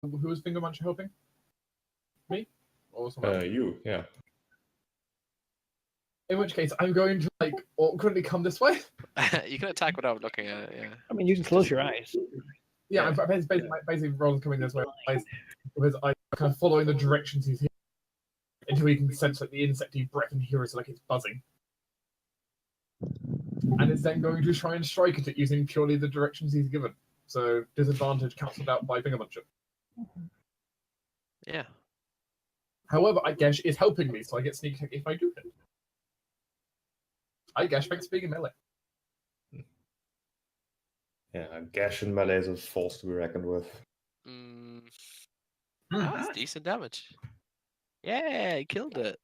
who was Finger Muncher helping? Me? Or someone else? You, yeah. In which case, I'm going to awkwardly come this way. You can attack without looking at it. Yeah. I mean, you can close your eyes. Yeah, I'm basically Ron's coming this way because I'm kind of following the directions he's hearing until he can sense the insecty breath and hear it it's buzzing. And it's then going to try and strike at it using purely the directions he's given. So disadvantage cancelled out by Finger Muncher. Yeah. However, I guess is helping me, so I get sneak attack if I do hit. I guess thanks for being in melee. Yeah, Gash and melee is a force to be reckoned with. That's decent damage. Yeah, he killed it.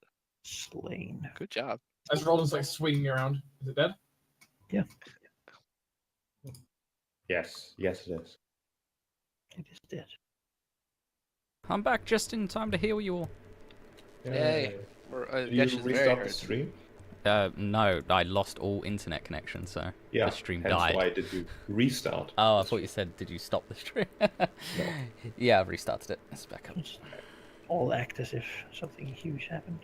Slain. Good job. As Roland's swinging around, is it dead? Yeah. Yes, it is. It is dead. I'm back just in time to heal you all. Yay. Did you restart the stream? No, I lost all internet connection, so the stream died. Why did you restart? Oh, I thought you said, did you stop the stream? No. Yeah, I've restarted it. It's back up. All act as if something huge happened.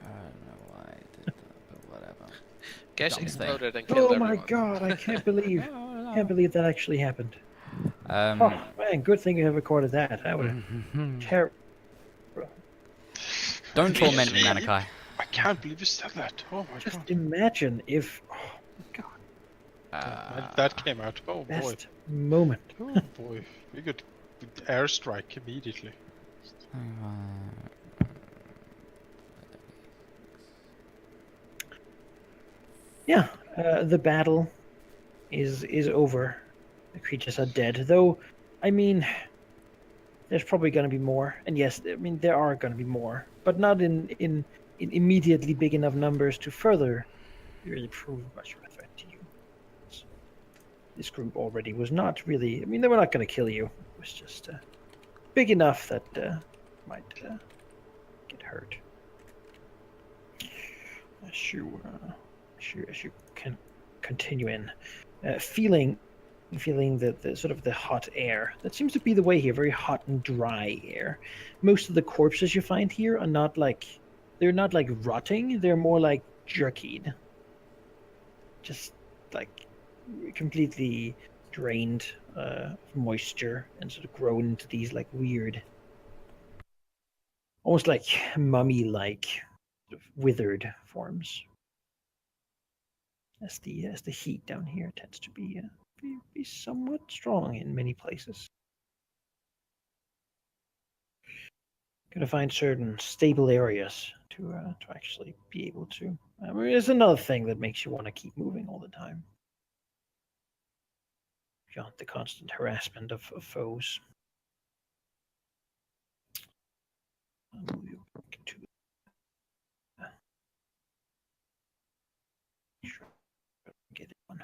I don't know why I did that, but whatever. Gash Dumb exploded thing. and killed Oh my everyone. god, I can't believe that actually happened. Oh man, good thing you have recorded that. That would have terrible. Don't torment me, Manakai. I can't believe you said that. Oh my Just god. imagine if. Oh my god. That came out. Oh boy. Best moment. Oh boy. We got airstrike immediately. Yeah, the battle is over. The creatures are dead, though. I mean, there's probably going to be more, and yes, I mean there are going to be more, but not in immediately big enough numbers to further really prove much of a threat to you. This group already was not really. I mean, they were not going to kill you. It was just big enough that might get hurt. As you can continue in, feeling the sort of the hot air that seems to be the way here, very hot and dry air. Most of the corpses you find here are not they're not rotting, they're more like jerkied, just like completely drained of moisture and sort of grown into these weird, almost like mummy-like sort of withered forms. As the heat down here tends to be somewhat strong in many places. Gonna find certain stable areas to actually be able to. I mean, it's another thing that makes you want to keep moving all the time. Beyond the constant harassment of foes. Get it on.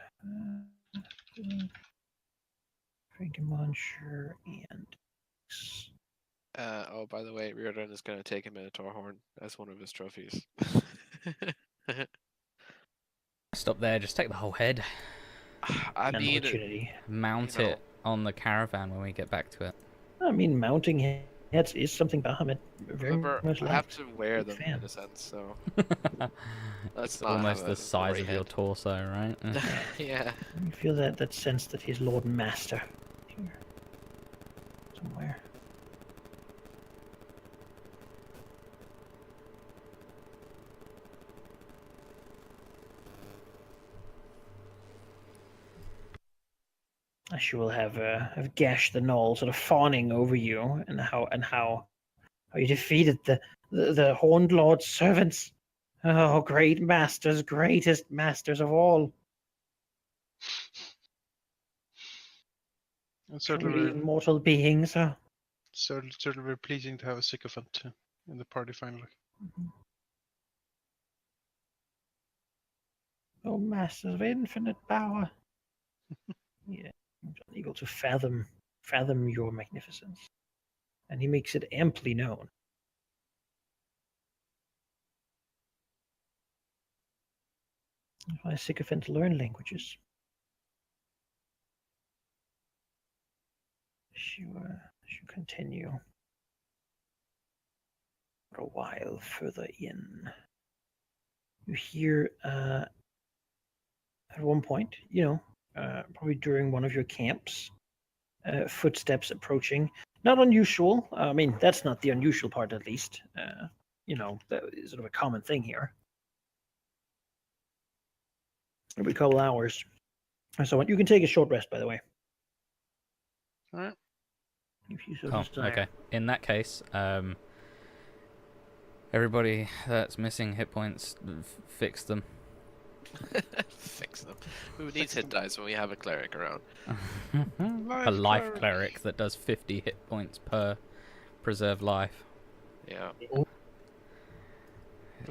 Finger Muncher and. Oh, by the way, Riordan is going to take a Minotaur horn as one of his trophies. Stop there, just take the whole head. I mean, opportunity. Mount it on the caravan when we get back to it. I mean, mounting heads is something Bahamut very remember, much I likes. have to wear them fan. in a sense, so It's not almost have the a size of your head. torso, right? Yeah. You feel that sense that he's Lord Master here somewhere. As you will have Gash the Knoll sort of fawning over you, and how you defeated the Horned Lord's servants. Oh, great masters, greatest masters of all. And Truly certainly, immortal beings. certainly very pleasing to have a sycophant in the party finally. Oh, masters of infinite power. Yeah, unable to fathom your magnificence, and he makes it amply known. That's why sycophants learn languages. as you continue for a while further in, you hear at one point, probably during one of your camps, footsteps approaching. Not unusual. I mean, that's not the unusual part, at least. That is sort of a common thing here. Every couple hours. So you can take a short rest, by the way. All right. If you so Oh, desire. okay. In that case, everybody that's missing hit points, fix them. Fix them. Who needs hit dice when we have a cleric around? A life cleric that does 50 hit points per preserved life. Yeah.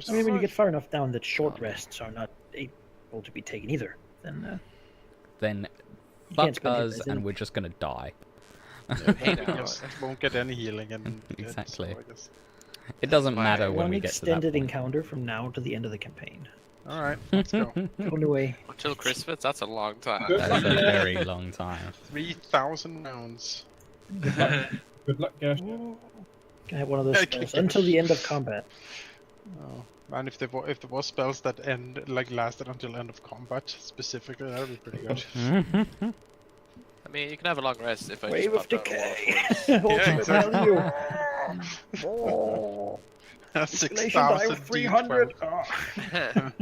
I mean, when you get far enough down that short God. rests are not able to be taken either, then Then you fuck can't spend hit us, dice and in. we're just gonna die. Hey, We now. just won't get any healing and Exactly. So I guess. It doesn't why matter when One we get to that extended point. encounter from now to the end of the campaign. All right, let's go. Only way. Until Christmas, that's a long time. That's a very long time. 3,000 rounds. Good luck, Gersh. Can I have one of those I spells can- until the end of combat? Oh man, if there was spells that lasted until end of combat specifically, that would be pretty good. I mean, you can have a long rest if I Wave of just popped out a wall of decay. force. Yeah, exactly. Value. Escalation 6,000 die of 300. D12.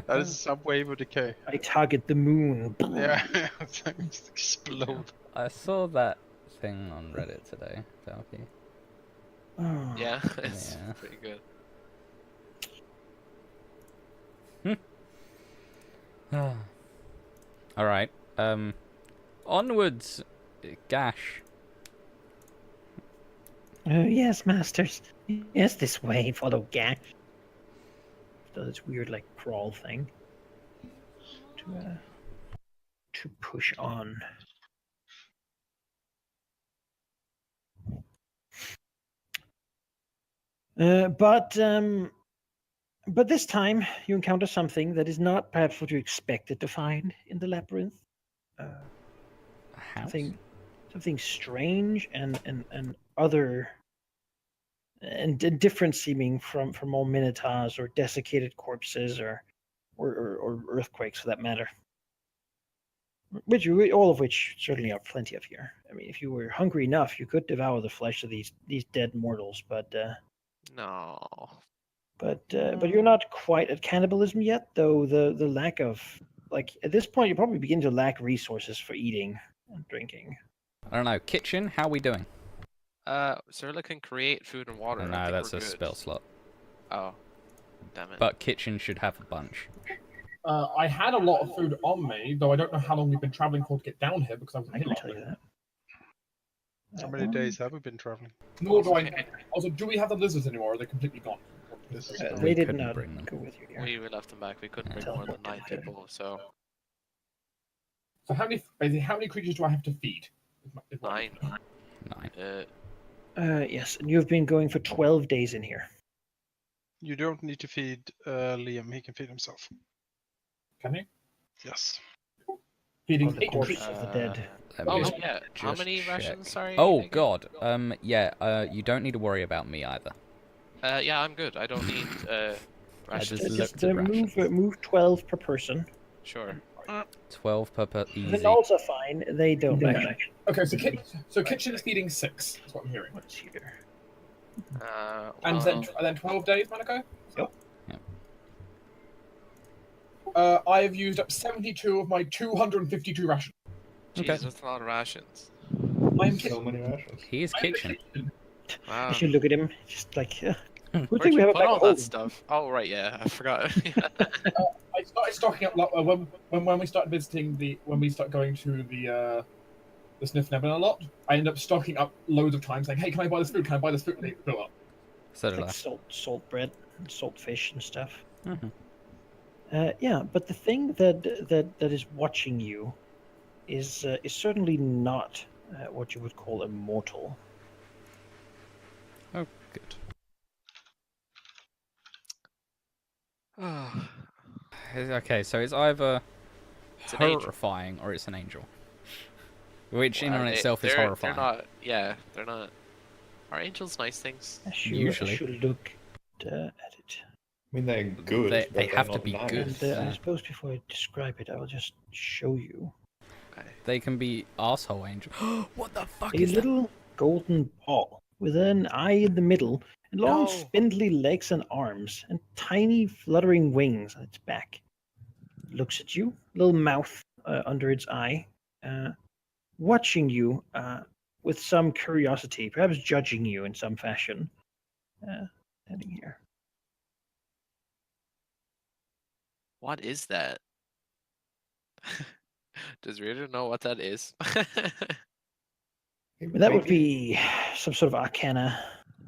That is some wave of decay. I target the moon. Yeah, just explode. I saw that thing on Reddit today, Valky. Oh. Yeah, it's Yeah. pretty good. Alright, onwards, Gash. Oh, yes, masters. Yes, this way. Follow Gash. Does this weird, like, crawl thing. To push on. But this time you encounter something that is not perhaps what you expected to find in the labyrinth. House? Something strange and other and different seeming from all minotaurs or desiccated corpses or earthquakes for that matter. All of which certainly are plenty of here. I mean, if you were hungry enough, you could devour the flesh of these dead mortals, but No. you're not quite at cannibalism yet, though the lack of, like, at this point you probably begin to lack resources for eating and drinking. I don't know. Kitchen, how are we doing? Cyrilla can create food and water. Oh, I no, think that's we're a good. spell slot. Oh. Damn it. But kitchen should have a bunch. I had a lot of food on me, though I don't know how long we've been traveling for to get down here because I was I can tell you that. How many days have we been traveling? Nor do I. Also, do we have the lizards anymore? Or are they completely gone? This is They We did couldn't not bring them. go with you here. We left them back. We couldn't bring more than 9 people, so So how many creatures do I have to feed? Is my- 9. 9. Yes, and you've been going for 12 days in here. You don't need to feed Liam, he can feed himself. Can you? Yes. Feeding Of the 8 corpse creatures. of the dead. Let me Oh just- yeah. How just many check. rations? Sorry. Oh again? god. Yeah. You don't need to worry about me either. Yeah, I'm good. I don't need rations. just looked at Move 12 per person. Sure. 12 per The easy. gnolls are fine. They don't actually. Okay, so kitchen is feeding 6. That's what I'm hearing. What's here? And Well, then 12 days, Monaco. Yep. I have used up 72 of my 252 rations. jeez, Okay. that's a lot of rations. I'm So many rations. He is kitchen. Wow. As you look at him, just like, who Where'd think you we have a put bag all of that holding? stuff? Oh right, yeah, I forgot. I started stocking up when we started visiting when we start going to the Sniff Nebula a lot. I end up stocking up loads of times, saying, "Hey, can I buy this food? Can I buy this food?" And they fill up. So did Like I. salt bread, and salt fish, and stuff. Mhm. Yeah, but the thing that is watching you is certainly not what you would call a mortal. Oh, good. Okay, so it's either It's an angel. horrifying or it's an angel. which in Are on they- itself is they're- horrifying. They're not. Yeah, they're not. Are angels nice things? I Usually. should look at it. I mean, they're good, They but they're have to not be nice. good. And I Yeah. suppose before I describe it, I will just show you. Okay. They can be asshole angels. What the fuck A is that? little golden ball with an eye in the middle, and long No. spindly legs and arms, and tiny fluttering wings on its back. It looks at you, little mouth under its eye, watching you with some curiosity, perhaps judging you in some fashion. Standing here. What is that? Does Reader know what that is? That would be some sort of arcana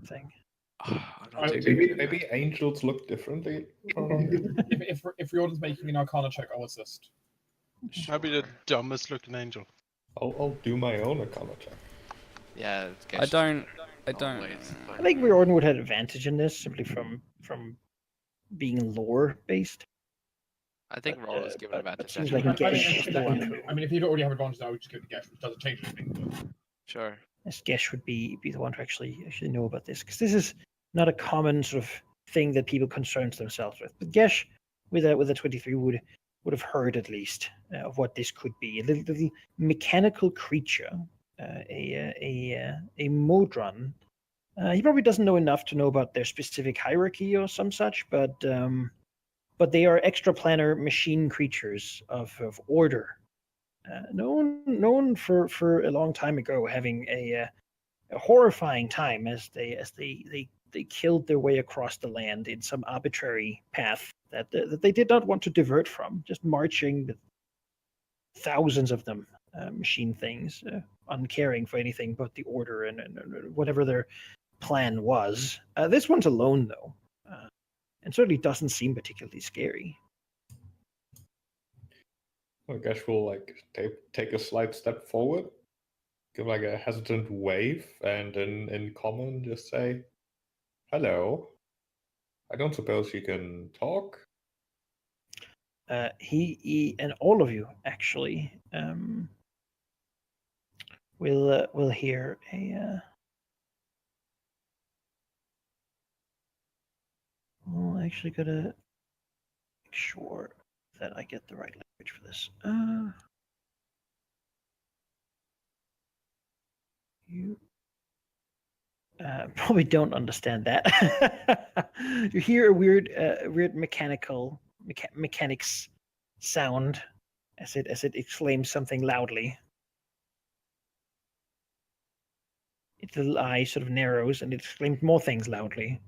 thing. I'm not I- too sure. Maybe angels look differently. If Riordan's making an Arcana check, I'll assist. I'll be the dumbest looking angel. I'll do my own Arcana check. Yeah. I don't. I Oh, don't. wait, it's I fine. think Riordan would have advantage in this simply from being lore based. I think but, Roll is given but advantage. seems actually. like Gesh is the one who. I mean, if you don't already have advantage, I would just go to Gesh, which doesn't change anything. But... Sure. As Gesh would be the one to actually know about this, because this is not a common sort of thing that people concern themselves with. But Gesh, with a 23, would have heard at least of what this could be. A little mechanical creature, a modron. He probably doesn't know enough to know about their specific hierarchy or some such, but they are extraplanar machine creatures of order. Known for a long time ago having a horrifying time as they killed their way across the land in some arbitrary path that they did not want to divert from, just marching with thousands of them, machine things, uncaring for anything but the order and whatever their plan was. This one's alone though, and certainly doesn't seem particularly scary. I guess we'll like take a slight step forward, give like a hesitant wave, and in common just say, "Hello. I don't suppose you can talk." He and all of you actually will hear a. Well, I actually gotta make sure that I get the right language for this. You probably don't understand that. You hear a weird mechanics sound as it exclaims something loudly. Its little eye sort of narrows and it exclaims more things loudly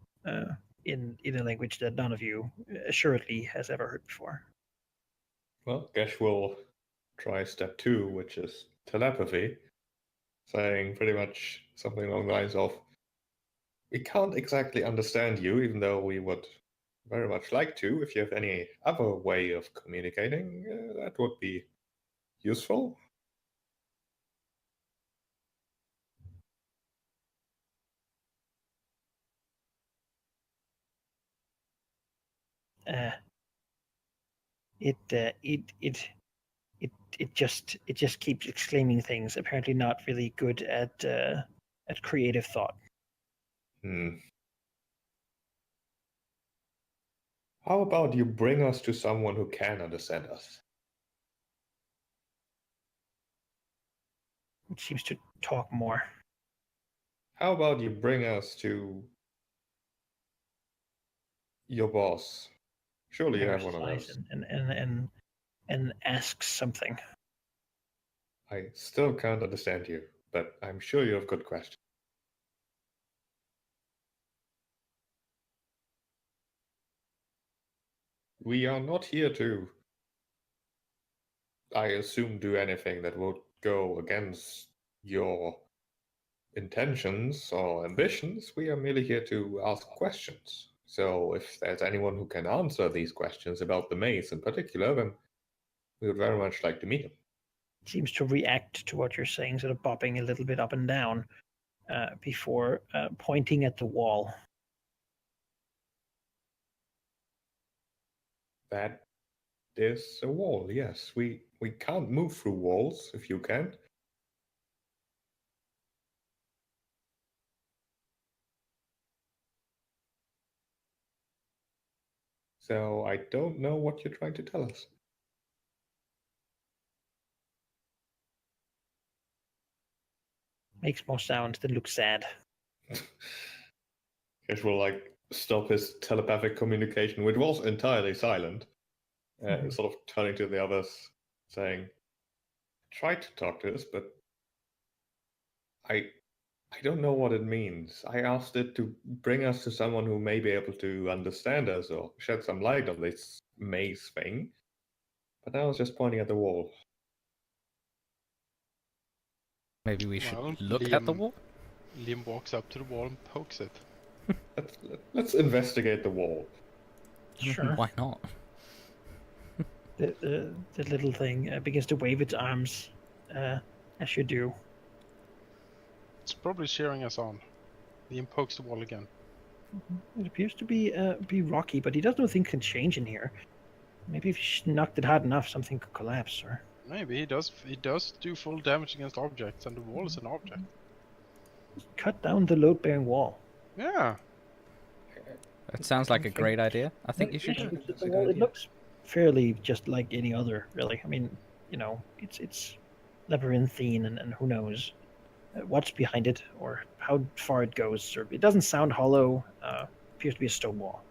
in a language that none of you assuredly has ever heard before. Well, Gesh will try step 2, which is telepathy, saying pretty much something along the lines of, "We can't exactly understand you, even though we would very much like to. If you have any other way of communicating, that would be useful." It just keeps exclaiming things. Apparently, not really good at creative thought. How about you bring us to someone who can understand us? It seems to talk more. How about you bring us to your boss? Surely you have one of Diversifies those. and asks something. I still can't understand you, but I'm sure you have good questions. We are not here to, I assume, do anything that would go against your intentions or ambitions. We are merely here to ask questions. So if there's anyone who can answer these questions about the maze in particular, then we would very much like to meet him. Seems to react to what you're saying, sort of bopping a little bit up and down before pointing at the wall. That is a wall, yes. We can't move through walls, if you can. So I don't know what you're trying to tell us. Makes more sound than looks sad. Cash will like stop his telepathic communication, which was entirely silent, sort of turning to the others, saying, "Try to talk to us, but I don't know what it means. I asked it to bring us to someone who may be able to understand us or shed some light on this maze thing. But I was just pointing at the wall." Maybe we should Well, look at the wall? Liam walks up to the wall and pokes it. Let's investigate the wall. Sure. Why not? The little thing begins to wave its arms, as you do. It's probably cheering us on. Liam pokes the wall again. It appears to be rocky, but he doesn't know things can change in here. Maybe if you knocked it hard enough, something could collapse, or... Maybe he does do full damage against objects, and the wall is an object. Just cut down the load-bearing wall. Yeah. That sounds like a great idea. I think you should. The wall, it looks fairly just like any other, really. I mean, you know, it's labyrinthine, and who knows what's behind it or how far it goes. Or it doesn't sound hollow. Appears to be a stone wall.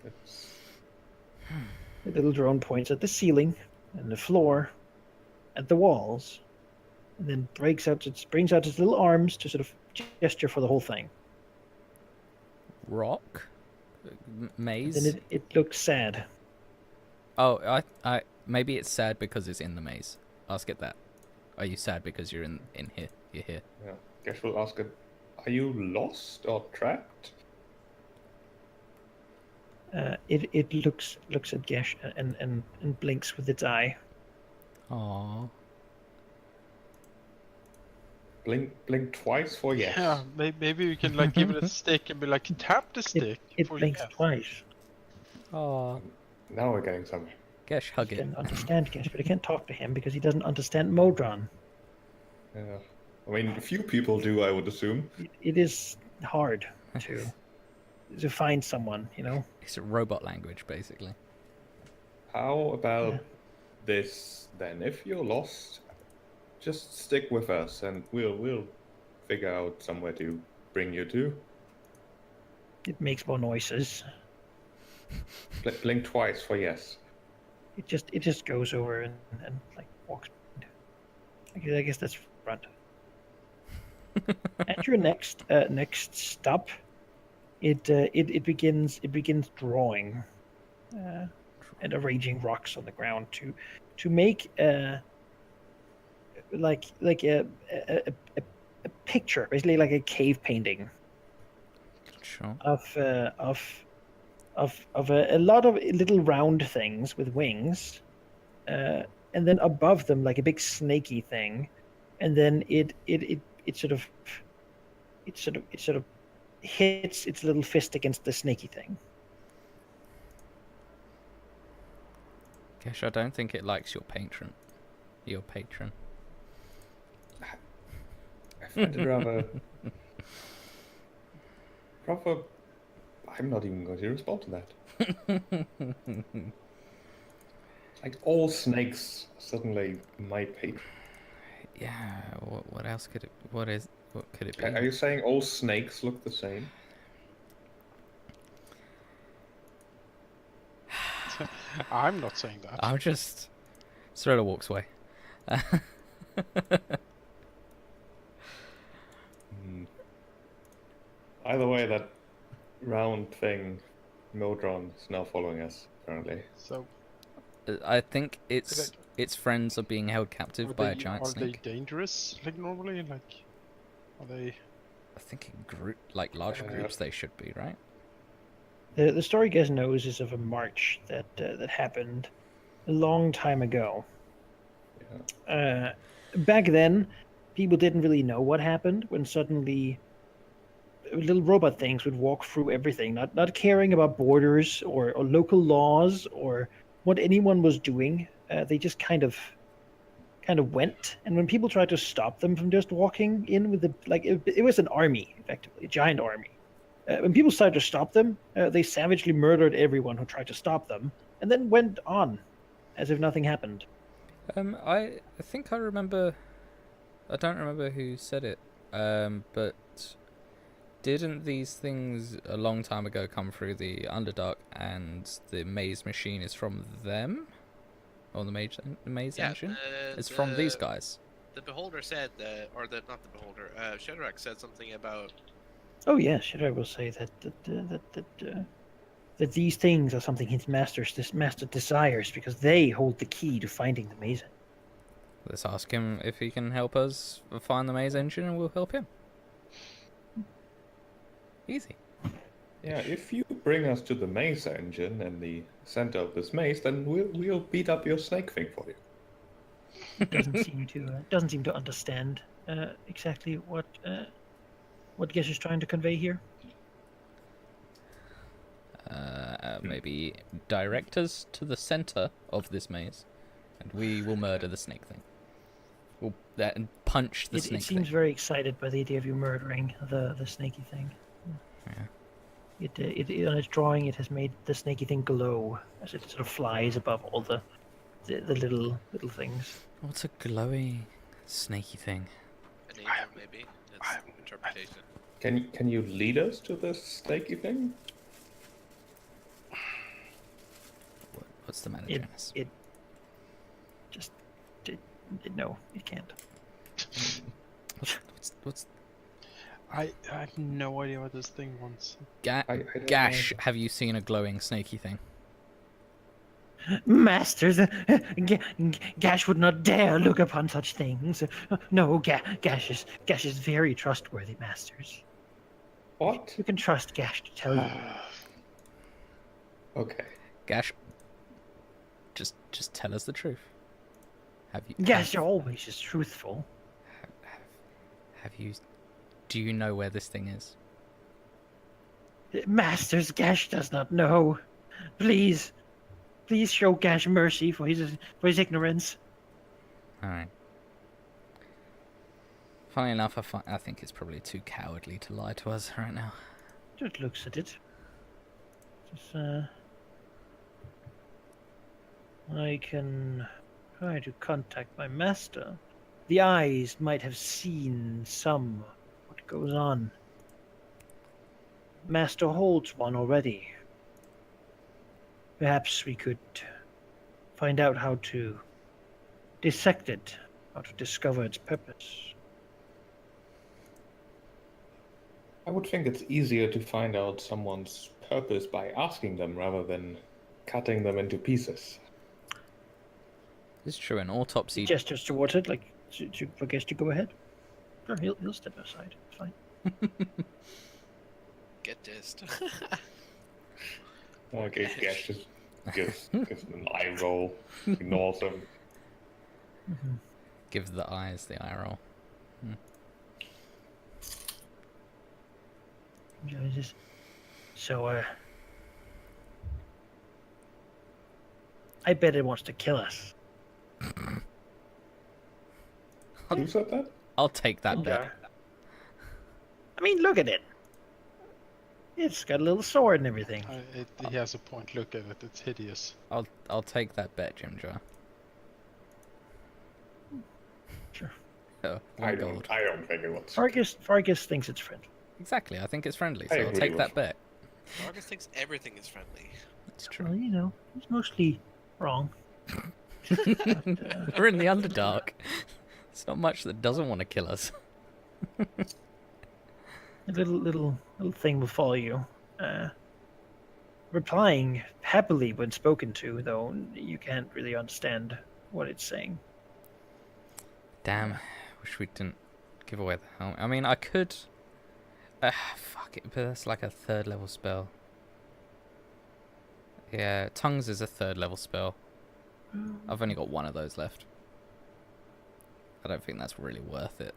It's... The little drone points at the ceiling and the floor, at the walls, and then brings out its little arms to sort of gesture for the whole thing. Rock? Maze? Then it looks sad. Oh, I maybe it's sad because it's in the maze. Ask it that. Are you sad because you're in here? You're here. Yeah. Guess we'll ask it, are you lost or trapped? It looks at Gesh and blinks with its eye. Aww. Blink twice for yes. Yeah, maybe we can like give it a stick and be like, tap the stick. It before you blinks cast. twice. Aww. Now we're getting somewhere. Gesh, hug I it. can understand Gesh, but I can't talk to him because he doesn't understand Modron. Yeah. I mean, a few people do, I would assume. It is hard to find someone, you know. It's a robot language, basically. How about this then? If you're lost, just stick with us, and we'll figure out somewhere to bring you to. It makes more noises. Blink twice for yes. It just goes over and like walks. I guess that's front. At your next stop, it begins drawing and arranging rocks on the ground to make like a picture, basically like a cave painting Sure. of a lot of little round things with wings, and then above them like a big snaky thing, and then it sort of hits its little fist against the snaky thing. Gesh, I don't think it likes your patron. Your patron. I find it rather... I'm not even going to respond to that. Like all snakes suddenly my patron. Yeah. What else could it? What could it be? Are you saying all snakes look the same? I'm not saying that. I'm just. Sorella walks away. Either way, that round thing, Mildron, is now following us, apparently. So I think its friends are being held captive by a giant are snake. they dangerous like normally? Like, are they? I think in large groups they should be, right? The story Gez knows is of a march that happened a long time ago. Yeah. Back then, people didn't really know what happened when suddenly little robot things would walk through everything, not caring about borders or local laws or what anyone was doing. They just kind of went, and when people tried to stop them from just walking in with it was an army, effectively, a giant army. When people started to stop them, they savagely murdered everyone who tried to stop them, and then went on, as if nothing happened. I think I remember. I don't remember who said it. But didn't these things a long time ago come through the Underdark, and the maze machine is from them, or the maze engine? It's from these guys. The Beholder said, not the Beholder. Shedarak said something about. Oh yes, should I will say that these things are something his master desires because they hold the key to finding the maze. Let's ask him if he can help us find the maze engine, and we'll help him. Easy. Yeah, if you bring us to the maze engine and the center of this maze, then we'll beat up your snake thing for you. It doesn't seem to understand exactly what Gish is trying to convey here. Maybe direct us to the center of this maze, and we will murder the snake thing. We'll and punch the snake It seems thing. very excited by the idea of you murdering the snaky thing. Yeah. It on its drawing, it has made the snaky thing glow as it sort of flies above all the little things. What's a glowy, snaky thing? An angel, maybe. That's interpretation. Can you lead us to this snaky thing? What's the matter, It Janice? No, it can't. What's I have no idea what this thing wants. I don't Gash, know. have you seen a glowing snaky thing? Masters, Gash would not dare look upon such things. No, Gash is very trustworthy, Masters. What? You can trust Gash to tell you. Okay. Gash, just tell us the truth. Have you? Gash always is truthful. Have you? Do you know where this thing is? Masters, Gash does not know. Please show Gash mercy for his ignorance. All right. Funny enough, I think it's probably too cowardly to lie to us right now. Just looks at it. Just, I can try to contact my master. The eyes might have seen what goes on. Master holds one already. Perhaps we could find out how to dissect it, how to discover its purpose. I would think it's easier to find out someone's purpose by asking them rather than cutting them into pieces. It's true. An autopsy. He gestures towards it, like for Guest to go ahead. Sure, he'll step aside. It's fine. Get dissed. Okay, Gash just gives an eye roll, ignores him. Mm-hmm. Give the eyes the eye roll. So, I bet it wants to kill us. Who said that? I'll take that bet. I mean, look at it. It's got a little sword and everything. He has a point. Look at it. It's hideous. I'll take that bet, Jim Jar. Sure. Oh, I one gold. don't think it was. Fargus thinks it's friendly. Exactly. I think it's friendly, I so I'll agree take with that you. bet. August thinks everything is friendly. That's true. Well, you know, he's mostly wrong. We're in the Underdark. There's not much that doesn't want to kill us. A little thing will follow you. Replying happily when spoken to, though you can't really understand what it's saying. Damn. Wish we didn't give away the helmet. I mean, I could... fuck it, but that's like a 3rd level spell. Yeah, Tongues is a 3rd level spell. I've only got one of those left. I don't think that's really worth it.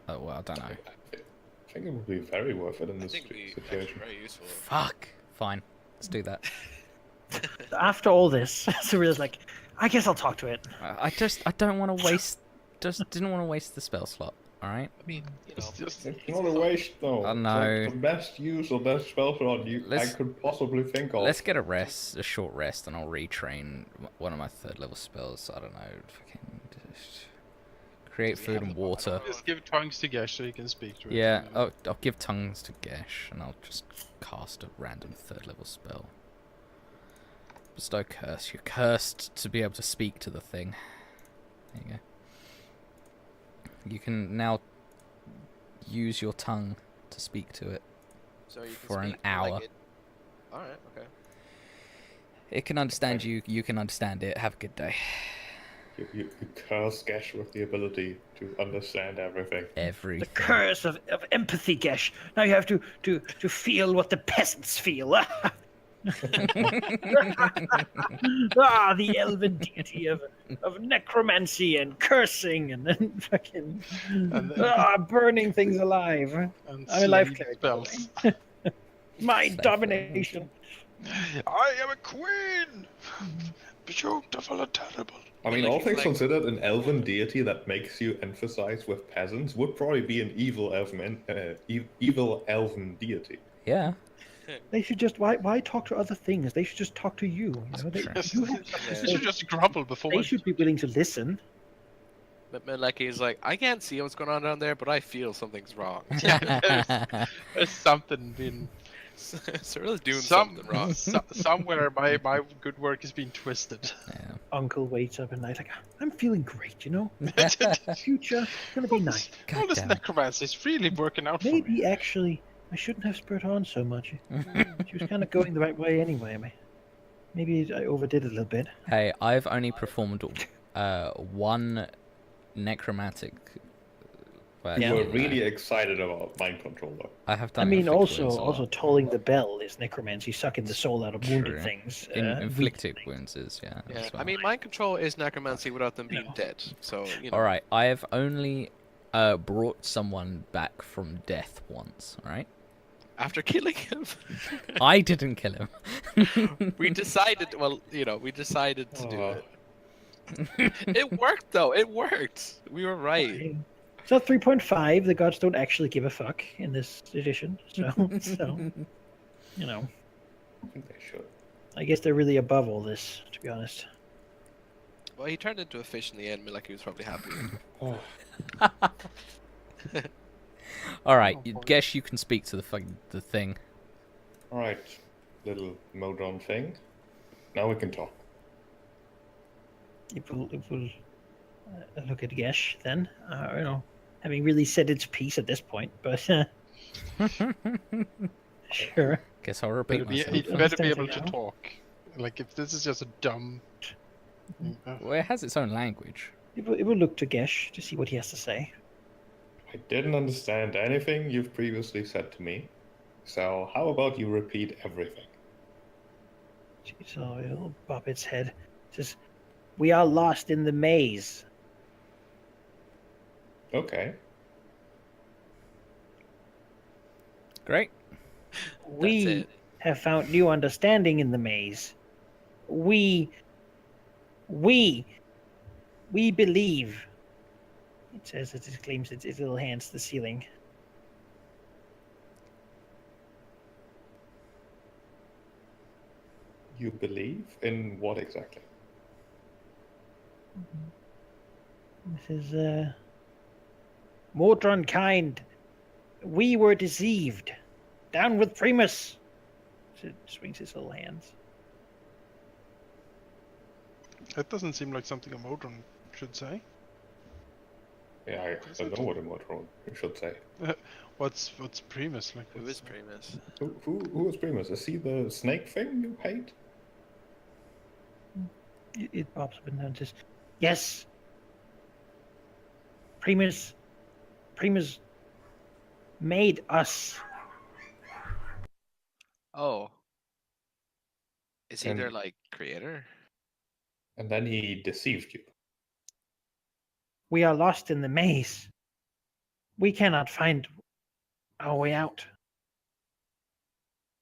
Oh, well, I don't know. I think it would be very worth it in I this think we situation. very useful. Fuck! Fine. Let's do that. After all this, Cirilla's like, I guess I'll talk to it. I don't want to waste... Just didn't want to waste the spell slot. All right. I mean, you know, It's just- It's not a waste though. Oh, It's no. like the best use of that spell slot I Let's- could possibly think of. Let's get a short rest, and I'll retrain one of my 3rd level spells. I don't know, fucking just create we food have and the water. Just give tongues to Gesh so he can speak to it. Yeah, I'll give tongues to Gesh, and I'll just cast a random 3rd level spell. Bestow curse. You're cursed to be able to speak to the thing. There you go. You can now use your tongue to speak to it. so you can For an speak, like, hour. All right. Okay. It can understand you. You can understand it. Have a good day. You curse Gesh with the ability to understand everything. Everything. The curse of empathy, Gesh. Now you have to feel what the peasants feel. The elven deity of necromancy and cursing and then fucking And burning things alive. and I'm a life slave cleric, by the spells. My Slave domination. I am a queen! Beautiful and terrible. I mean, Like, all it's things like- considered, an elven deity that makes you emphasize with peasants would probably be an evil elven deity. Yeah. They should just why talk to other things? They should just talk to you. You know, Sure. you have stuff to Yeah. You should say. just grumble before. They should be willing to listen. But Meleki's like, I can't see what's going on down there, but I feel something's wrong. Yeah, there's something being Cyril's doing something wrong. somewhere. My good work is being twisted. Yeah. Uncle waits up at night like, I'm feeling great, you know? Future gonna be nice. All this damn it. necromancy is really working out for me. Maybe actually I shouldn't have spurred on so much. She was kind of going the right way anyway. I mean, maybe I overdid it a little bit. Hey, I've only performed one necromantic. Well, Yeah. You were really excited about mind control, though. I have I done. mean, inflict also wounds a lot. tolling the bell is necromancy, sucking the soul out of wounded True. things. Inflicted weak wounds is yeah. Yeah, as I well. mean, mind control is necromancy without them being No. dead. So, you know. All right, I have only brought someone back from death once. All right, After killing him, I didn't kill him. we decided. Well, you know, we decided to do Oh. it. It worked though. It worked. We were right. things. So 3.5, the gods don't actually give a fuck in this edition. So, you know, I think they should. I guess they're really above all this, to be honest. Well, he turned into a fish in the end. Meleki was probably happy. Oh, All right, Oh, you boy. guess you can speak to the thing. all right, little Modron thing. Now we can talk. It will look at Gesh then, you know, having really said its piece at this point, but sure. Guess I'll repeat Better be, myself. you better be able Understands it to now. talk. Like if this is just a dumb. Well, it has its own language. It will look to Gesh to see what he has to say. I didn't understand anything you've previously said to me, so how about you repeat everything? So it'll bob its head. It says, "We are lost in the maze. Okay. Great. We it. have found new understanding in the maze. We believe." It says as it claims its little hands to the ceiling. You believe in what exactly? This is Mordron kind. We were deceived. Down with Primus. So it swings his little hands. That doesn't seem like something a Modron should say. Yeah, I don't know what a Modron should say. What's Primus like? Who what's- is Primus? Who is Primus? Is he the snake thing you hate? It pops up and down and says, "Yes. Primus made us. Oh. Is he their And- like creator? And then he deceived you. We are lost in the maze. We cannot find our way out.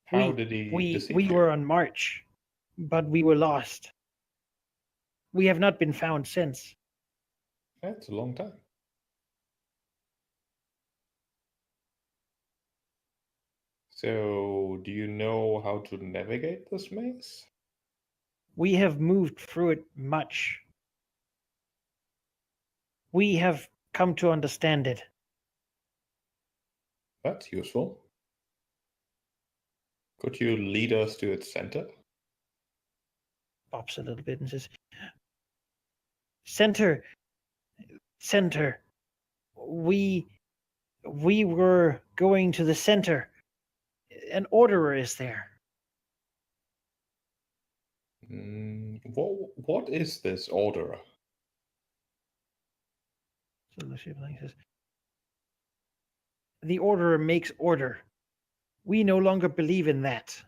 How We- did he We deceive we you? were on march, but we were lost. We have not been found since. That's a long time. So, do you know how to navigate this maze? We have moved through it much. We have come to understand it. That's useful. Could you lead us to its center? Bops a little bit and says, Center, center. We were going to the center. An orderer is there. What is this order? So the shipling says, the orderer makes order. We no longer believe in that.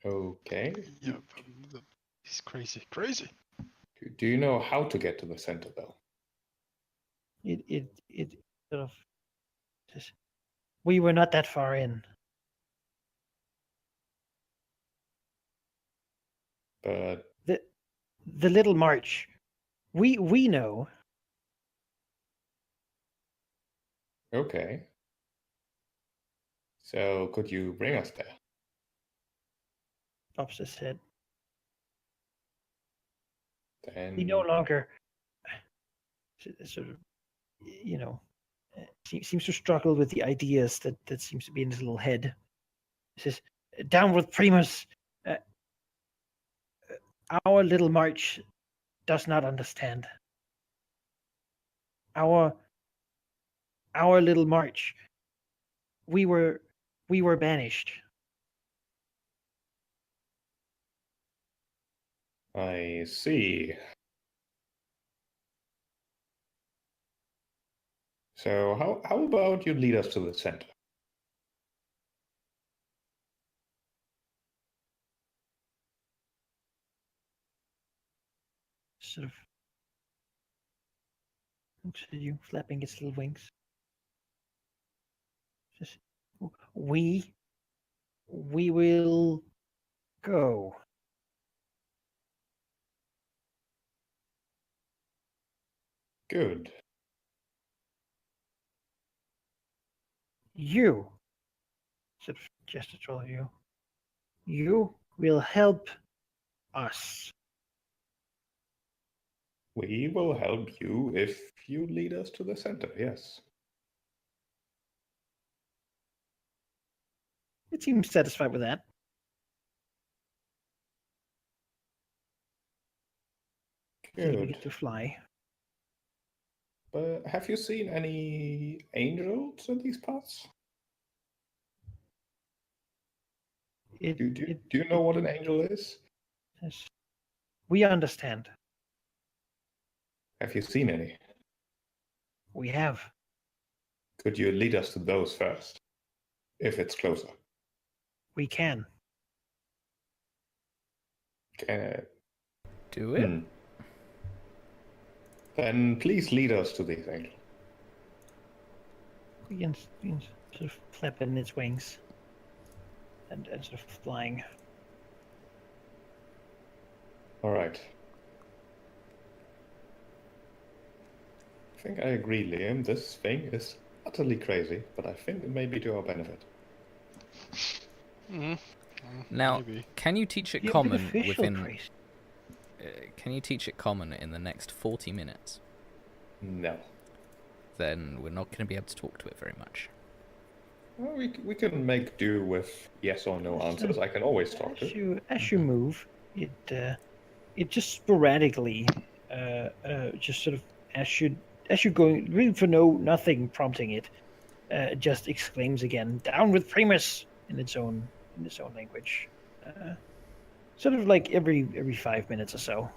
Okay. Yeah, he's crazy, crazy. Do you know how to get to the center, though? It sort of says, we were not that far in. But The little march. We know. okay. So, could you bring us there? Pops his head. Then He no longer sort of, you know, seems to struggle with the ideas that seems to be in his little head. He says, down with Primus. Our little march does not understand. Our little march. We were banished. I see. So, how about you lead us to the center? Sort of looks at you, flapping its little wings. Says, we will go. Good. You, sort of gesture to all of you. You will help us. We will help you if you lead us to the center, yes. It seems satisfied with that. So you Good. get to fly. But have you seen any angels in these parts? Do you know what an angel is? Yes. We understand. Have you seen any? We have. Could you lead us to those first, if it's closer? We can. Do it? Then please lead us to these angels. Begins sort of flapping its wings and sort of flying. All right. I think I agree, Liam. This thing is utterly crazy, but I think it may be to our benefit. Now, Maybe. can you teach it The common artificial within? crazy. Can you teach it common in the next 40 minutes? No. Then we're not going to be able to talk to it very much. Well, we can make do with yes or no answers. I can always talk to it. As you move, it just sporadically, just sort of as you're going, really for nothing prompting it, just exclaims again, "Down with Primus!" in its own language, sort of like every 5 minutes or so,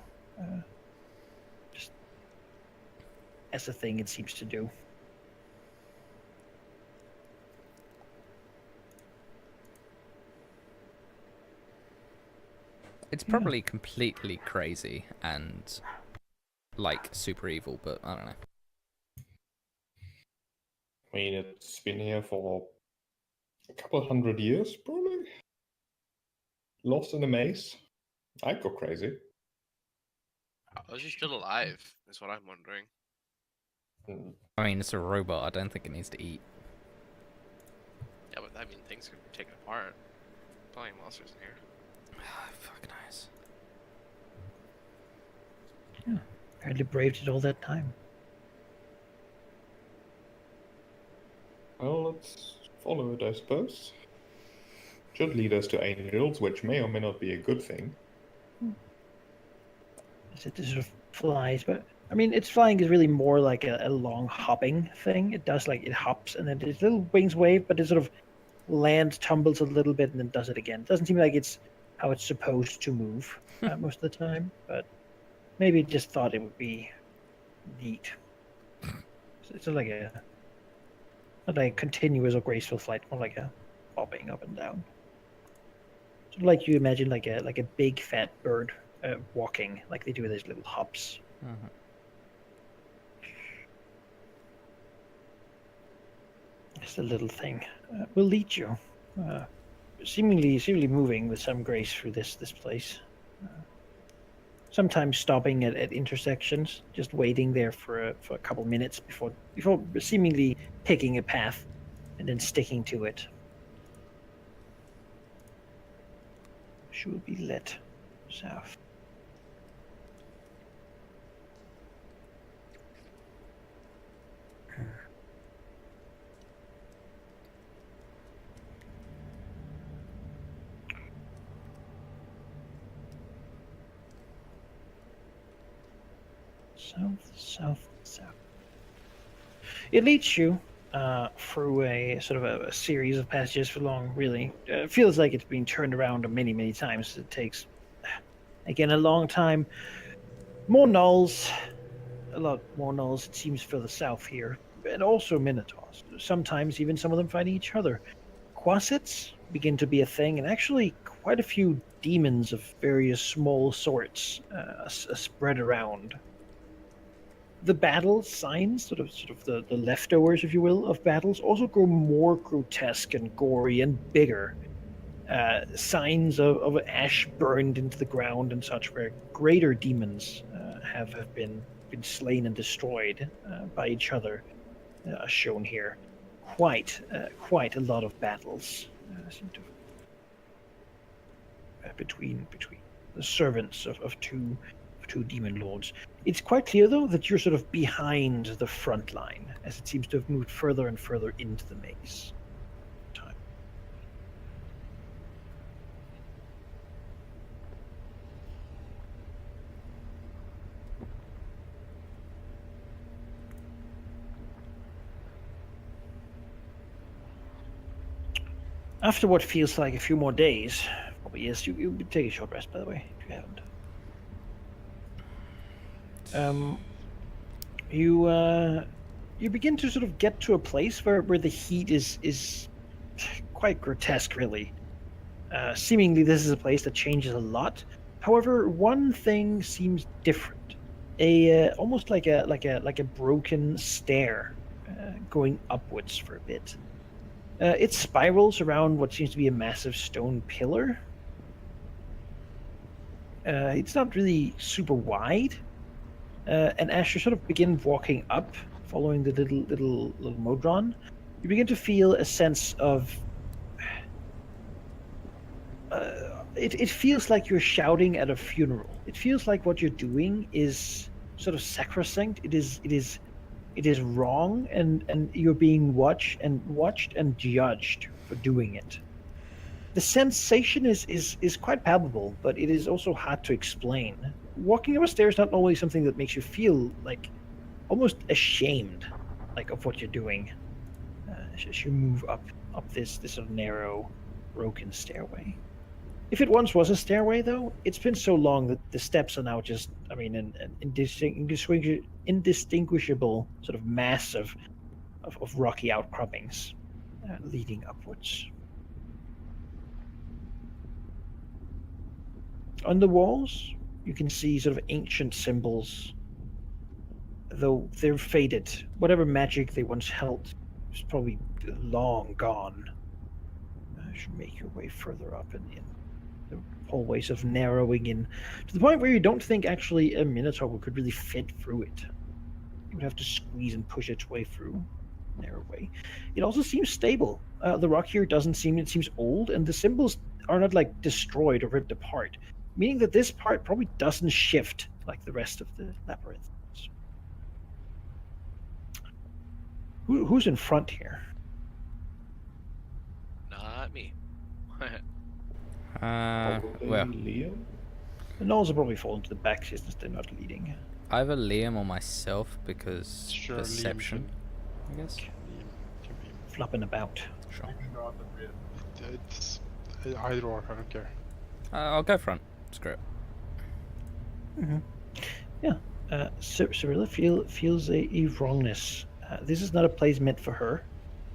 just as a thing it seems to do. It's probably completely crazy and like super evil, but I don't know. I mean, it's been here for a couple 100 years, probably. Lost in a maze. I'd go crazy. How is he still alive? Is what I'm wondering. I mean, it's a robot. I don't think it needs to eat. Yeah, but I mean, things can be taken apart. Plenty of monsters in here. Fuck nice. Apparently braved it all that time. Well, let's follow it, I suppose. Should lead us to angels, which may or may not be a good thing. It sort of flies, but I mean, its flying is really more like a long hopping thing. It does like it hops and then its little wings wave, but it sort of lands, tumbles a little bit, and then does it again. It doesn't seem like it's how it's supposed to move most of the time, but maybe it just thought it would be neat. So it's not like a continuous or graceful flight, more like a bobbing up and down. Sort of like you imagine like a big fat bird walking, like they do with those little hops. Mhm. Just a little thing will lead you, seemingly moving with some grace through this place. Sometimes stopping at intersections, just waiting there for a couple minutes before seemingly picking a path, and then sticking to it. She will be led south. South. It leads you through a sort of a series of passages for long, really. It feels like it's been turned around many times. It takes, again, a long time. More gnolls, a lot more gnolls, it seems, further south here. And also minotaurs. Sometimes even some of them fighting each other. Quasits begin to be a thing, and actually quite a few demons of various small sorts spread around. The battle signs, sort of the leftovers, if you will, of battles, also grow more grotesque and gory and bigger. Signs of ash burned into the ground and such, where greater demons have been slain and destroyed by each other, shown here. Quite a lot of battles seem to between the servants of two demon lords. It's quite clear, though, that you're sort of behind the front line, as it seems to have moved further and further into the maze. Time. After what feels like a few more days, probably yes, you take a short rest, by the way, if you haven't. You begin to sort of get to a place where the heat is quite grotesque, really. Seemingly, this is a place that changes a lot. However, one thing seems different. Almost like a broken stair going upwards for a bit. It spirals around what seems to be a massive stone pillar. It's not really super wide. And as you sort of begin walking up, following the little modron, you begin to feel a sense of. It feels like you're shouting at a funeral. It feels like what you're doing is sort of sacrosanct. It is wrong, and you're being watched and judged for doing it. The sensation is quite palpable, but it is also hard to explain. Walking up a stair is not always something that makes you feel like almost ashamed, like, of what you're doing. As you move up this sort of narrow, broken stairway. If it once was a stairway, though, it's been so long that the steps are now just, I mean, an indistinguishable sort of mass of rocky outcroppings leading upwards. On the walls, you can see sort of ancient symbols, though they're faded. Whatever magic they once held is probably long gone. You should make your way further up and in. The hallways of narrowing in to the point where you don't think actually a minotaur could really fit through it. It would have to squeeze and push its way through. Narrow way. It also seems stable. The rock here doesn't seem, it seems old, and the symbols are not like destroyed or ripped apart, meaning that this part probably doesn't shift like the rest of the labyrinth. Who's in front here? Not me. Probably Well, Liam? The gnolls will probably fall into the back since they're not leading. either Liam or myself because Sure, Liam perception, can- I guess. Can be. Flopping about. Sure. You can go out the rear. It's either or. I don't care. I'll go front. Screw it. Yeah. Cyrilla feels a wrongness. This is not a place meant for her.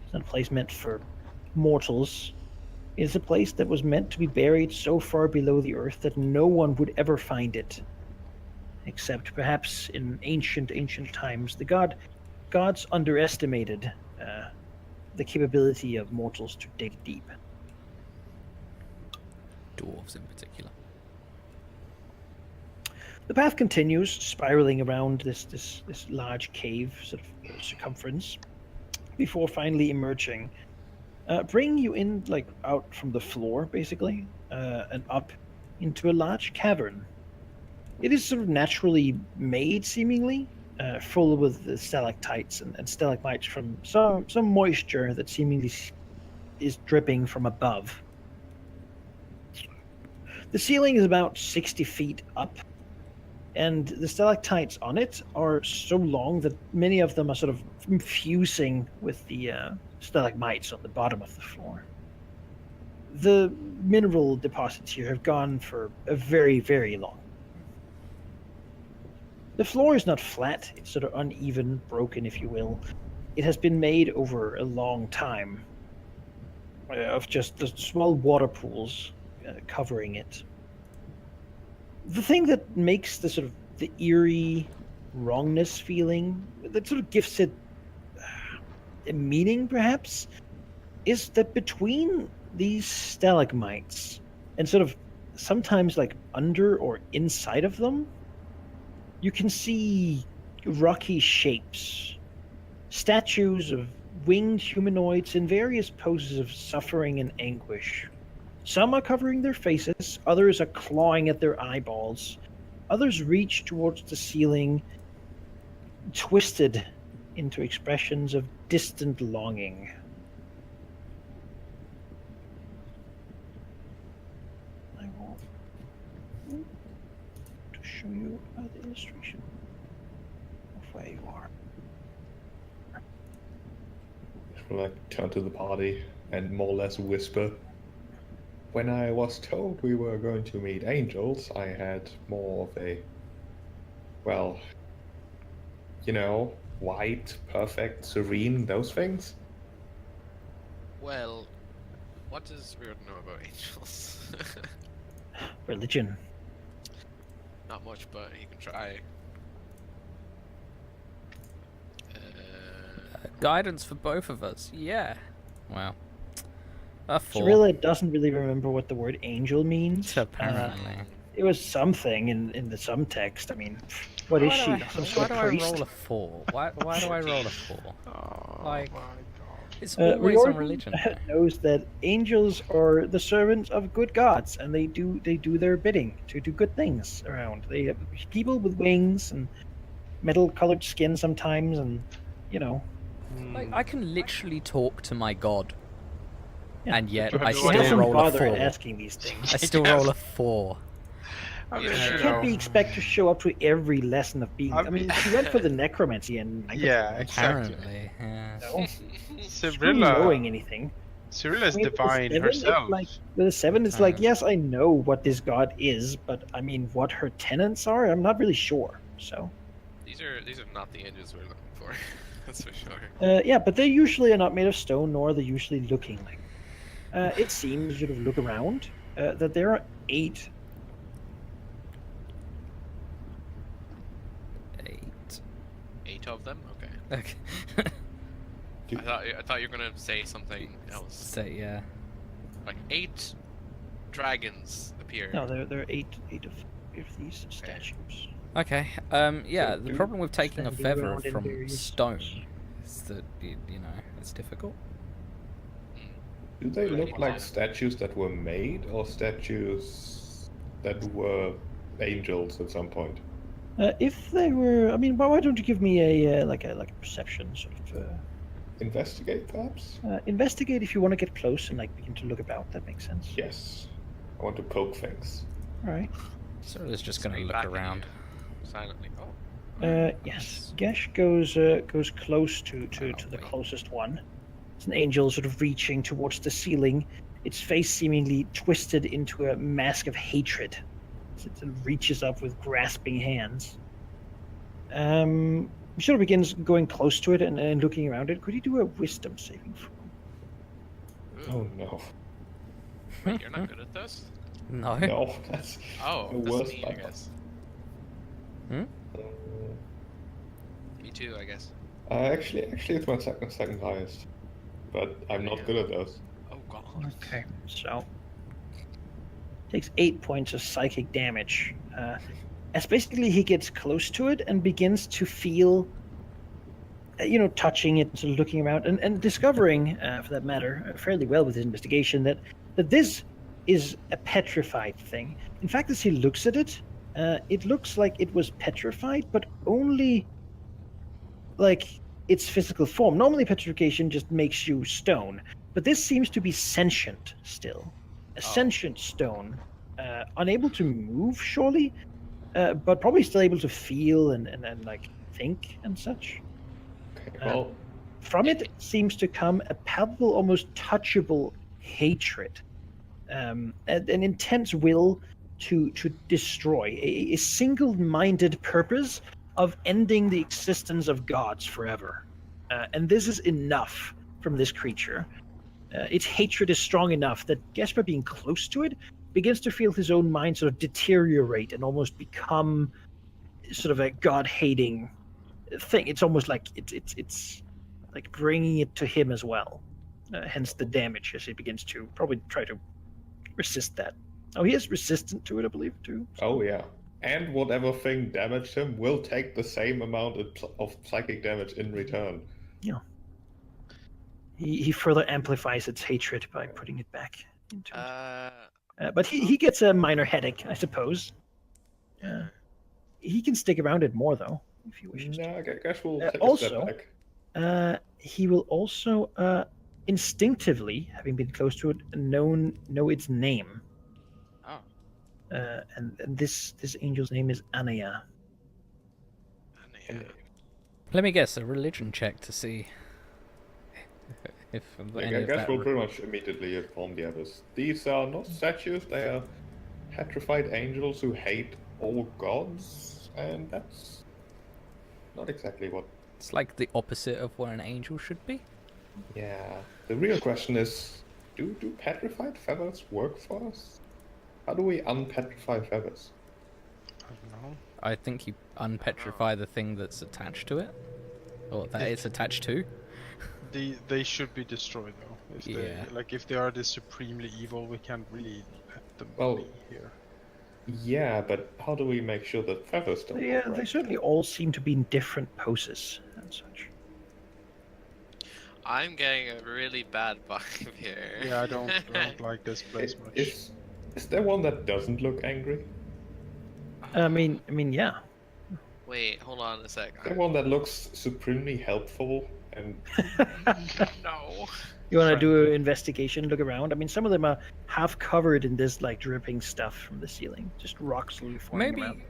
It's not a place meant for mortals. It's a place that was meant to be buried so far below the earth that no one would ever find it. Except perhaps in ancient times. The gods underestimated the capability of mortals to dig deep. Dwarves in particular. The path continues, spiraling around this large cave sort of circumference, before finally emerging, bringing you in like out from the floor, basically, and up into a large cavern. It is sort of naturally made, seemingly, full with the stalactites and stalagmites from some moisture that seemingly is dripping from above. The ceiling is about 60 feet up, and the stalactites on it are so long that many of them are sort of fusing with the stalagmites on the bottom of the floor. The mineral deposits here have gone for a very, very long. The floor is not flat, it's sort of uneven, broken, if you will. It has been made over a long time of just the small water pools covering it. The thing that makes the sort of the eerie wrongness feeling, that sort of gives it a meaning, perhaps, is that between these stalagmites and sort of sometimes like under or inside of them, you can see rocky shapes, statues of winged humanoids in various poses of suffering and anguish. Some are covering their faces, others are clawing at their eyeballs, others reach towards the ceiling, twisted into expressions of distant longing. I will to show you the illustration of where you are. Like turn to the party and more or less whisper. When I was told we were going to meet angels, I had more of a, well, you know, white, perfect, serene, those things. Well, what does Weird know about angels? Religion. Not much, but he can try. Guidance for both of us. Yeah. Wow. A 4. Cyrilla doesn't really remember what the word angel means. Apparently. It was something in the subtext. I mean, what is she? Some Why sort do of I priest? roll a 4? Why do I roll a 4? Oh Like- my god. It's always on Riordan religion. knows that angels are the servants of good gods, and they do their bidding to do good things around. They have people with wings and metal-colored skin sometimes, and you know. Like, I can literally talk to my god. Yeah. And yet But I no She idea. still doesn't roll a bother 4. asking these things. I still roll a 4. I mean, Yeah, you She can't be know, expected to show up to every lesson of being. I mean, she went for the necromancy and yeah, exactly. Apparently, yeah. no, screw Cyrilla, knowing anything. Cyrilla is I mean, with a divine 7, herself. It's like, with a 7, it's like, Sometimes. yes, I know what this god is, but I mean, what her tenets are, I'm not really sure. So, These are not the angels we're looking for. That's for sure. yeah, but they usually are not made of stone, nor are they usually looking like. It seems, sort of look around, that there are 8. 8. 8 of them. Okay. Okay. I thought you were gonna say something else. So, yeah. Like 8 dragons appear. No, there are 8 of these statues. Okay. Yeah. So The do- problem with taking a Standing feather around in from various stone spots. is that you know it's difficult. Do they Right. look like statues that were made, or statues that were angels at some point? If they were, I mean, why don't you give me a like a perception sort of Investigate, perhaps? investigate if you want to get close and like begin to look about. That makes sense. Yes. I want to poke things. All right. So it's just gonna Scream look back at you around. silently. Oh. Yes. Gesh goes close to the wait. closest one. It's an angel sort of reaching towards the ceiling, its face seemingly twisted into a mask of hatred. As it sort of reaches up with grasping hands. He sort of begins going close to it and looking around it. Could you do a wisdom saving throw? Oh no. Wait, you're not good at this? No. No, that's Oh, the that's worst me, I part. guess. Uh, Me too, I guess. actually, it's my second highest, but I'm not good at those. Oh god. Okay, so takes 8 points of psychic damage. As basically he gets close to it and begins to feel, touching it, sort of looking around, and discovering, for that matter, fairly well with his investigation, that this is a petrified thing. In fact, as he looks at it, it looks like it was petrified, but only like its physical form. Normally, petrification just makes you stone, but this seems to be sentient still. A sentient stone, unable to move, surely, but probably still able to feel and like think and such. Okay, well, From it seems to come a palpable, almost touchable hatred, an intense will to destroy, a single-minded purpose of ending the existence of gods forever. And this is enough from this creature. Its hatred is strong enough that Gesper, being close to it, begins to feel his own mind sort of deteriorate and almost become sort of a god-hating thing. It's almost like it's like bringing it to him as well. Hence the damage as he begins to probably try to resist that. Oh, he is resistant to it, I believe, too. oh yeah. And whatever thing damaged him will take the same amount of psychic damage in return. Yeah. He further amplifies its hatred by putting it back into it. But he gets a minor headache, I suppose. Yeah. He can stick around it more, though, if he wishes to. No, I guess we'll take a also, step back. He will also instinctively, having been close to it, know its name. Oh. And this angel's name is Anaya. Yeah. Let me guess, a religion check to see if Like, any I of guess that. we'll pretty much immediately inform the others. These are not statues, they are petrified angels who hate all gods, and that's not exactly what... It's like the opposite of what an angel should be. Yeah. The real question is, do petrified feathers work for us? How do we unpetrify feathers? I don't know. I think you unpetrify the thing that's attached to it, or that it's attached to. They should be destroyed though. If they are this supremely evil, we can't really let them Well, be here. Yeah, but how do we make sure that feathers don't Yeah, work they right? certainly all seem to be in different poses and such. I'm getting a really bad vibe here. Yeah, I don't like this place much. Is there one that doesn't look angry? I mean, yeah. Wait, hold on a sec. Is there one that looks supremely helpful and... No. You want to do an investigation, look around? I mean, some of them are half covered in this like dripping stuff from the ceiling, just rocks slowly forming around.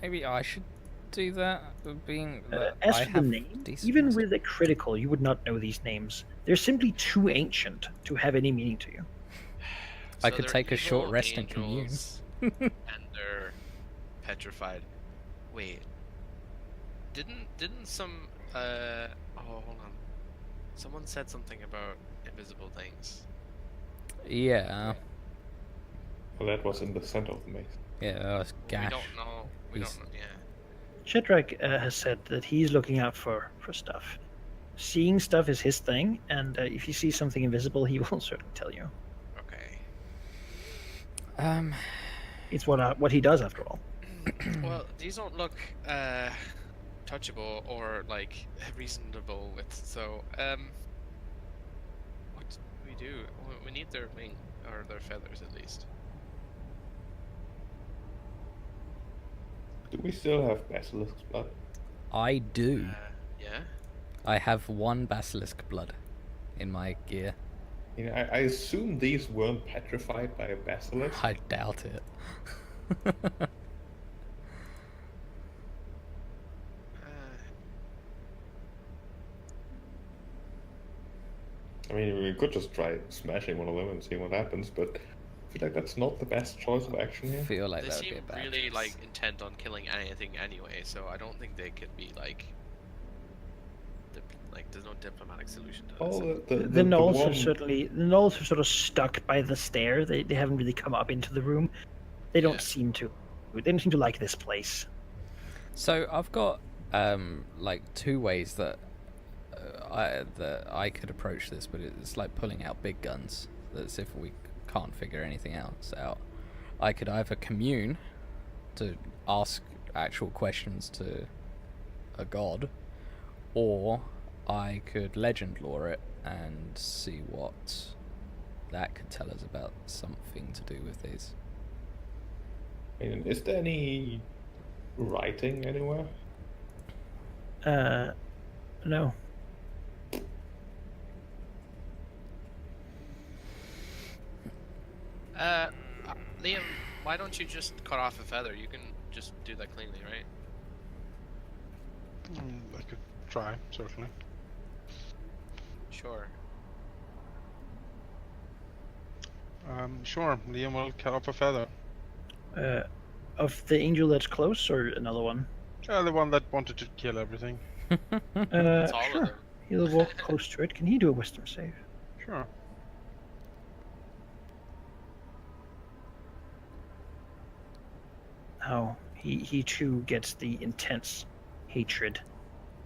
Maybe I should do that. Being As I for the have name, decent even wisdom. with a critical, you would not know these names. They're simply too ancient to have any meaning to you. I So could they're take a short evil rest and commune. angels, and they're petrified. Wait. Didn't some oh, hold on. Someone said something about invisible things. Yeah, Well, that was in the center of the maze. yeah, that was We Gash. don't know. We He's- don't know. Yeah. Shedrack has said that he's looking out for stuff. Seeing stuff is his thing, and if he sees something invisible, he will certainly tell you. Okay. It's what he does, after all. Well, these don't look touchable or like reasonable with. So, what do we do? We need their wing or their feathers at least. Do we still have basilisk's blood? I do. Yeah. I have 1 basilisk blood in my gear. You know, I assume these weren't petrified by a basilisk. I doubt it. I mean, we could just try smashing one of them and see what happens, but I feel like that's not the best choice of action I here. feel like They that would be seem a bad really choice. like intent on killing anything anyway, so I don't think they could be like. There's no diplomatic solution to Oh, this. The gnolls one... are certainly the gnolls are sort of stuck by the stair. They haven't really come up into the room. They don't Yeah. seem to. They don't seem to like this place. So I've got like 2 ways that I could approach this, but it's like pulling out big guns. That's if we can't figure anything else out. I could either commune to ask actual questions to a god, or I could legend lore it and see what that could tell us about something to do with these. I mean, is there any writing anywhere? No. Liam, why don't you just cut off a feather? You can just do that cleanly, right? I could try, certainly. Sure. Sure, Liam will cut off a feather. Of the angel that's close, or another one? The one that wanted to kill everything. It's all of Sure. them. He'll walk close to it. Can he do a wisdom save? Sure. Oh, he too gets the intense hatred,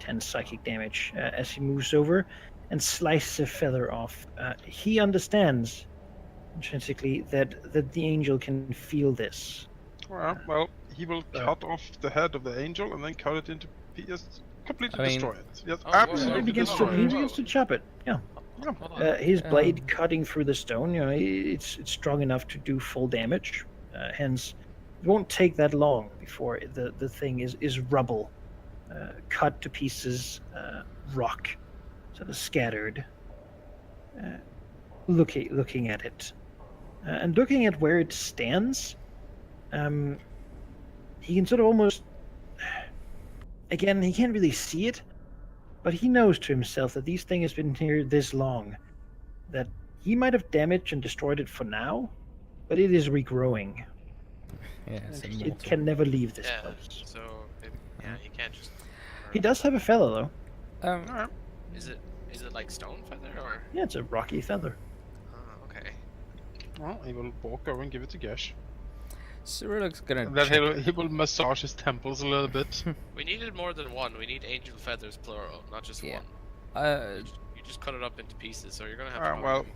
intense psychic damage as he moves over and slices a feather off. He understands intrinsically that the angel can feel this. Well, he will cut off the head of the angel and then cut it into pieces, completely I mean- destroy it. Yes, Oh, whoa, absolutely He begins to destroy he it. begins to chop it. Yeah, Hold on. his blade cutting through the stone. You know, it's strong enough to do full damage. Hence, it won't take that long before the thing is rubble, cut to pieces, rock, sort of scattered. Looking at it, and looking at where it stands, he can sort of almost. Again, he can't really see it, but he knows to himself that these things have been here this long, that he might have damaged and destroyed it for now, but it is regrowing. Yeah, it's It immortal. can never leave this Yeah. place. So yeah, you can't just. He does have a feather, though. Alright. Is it like stone feather or? Yeah, it's a rocky feather. Oh, okay. Well, he will walk over and give it to Gesh. Cyrillic's gonna And then check- he will massage his temples a little bit. We needed more than one. We need angel feathers plural, not just Yeah. one. You just cut it up into pieces, so you're gonna have to. Well,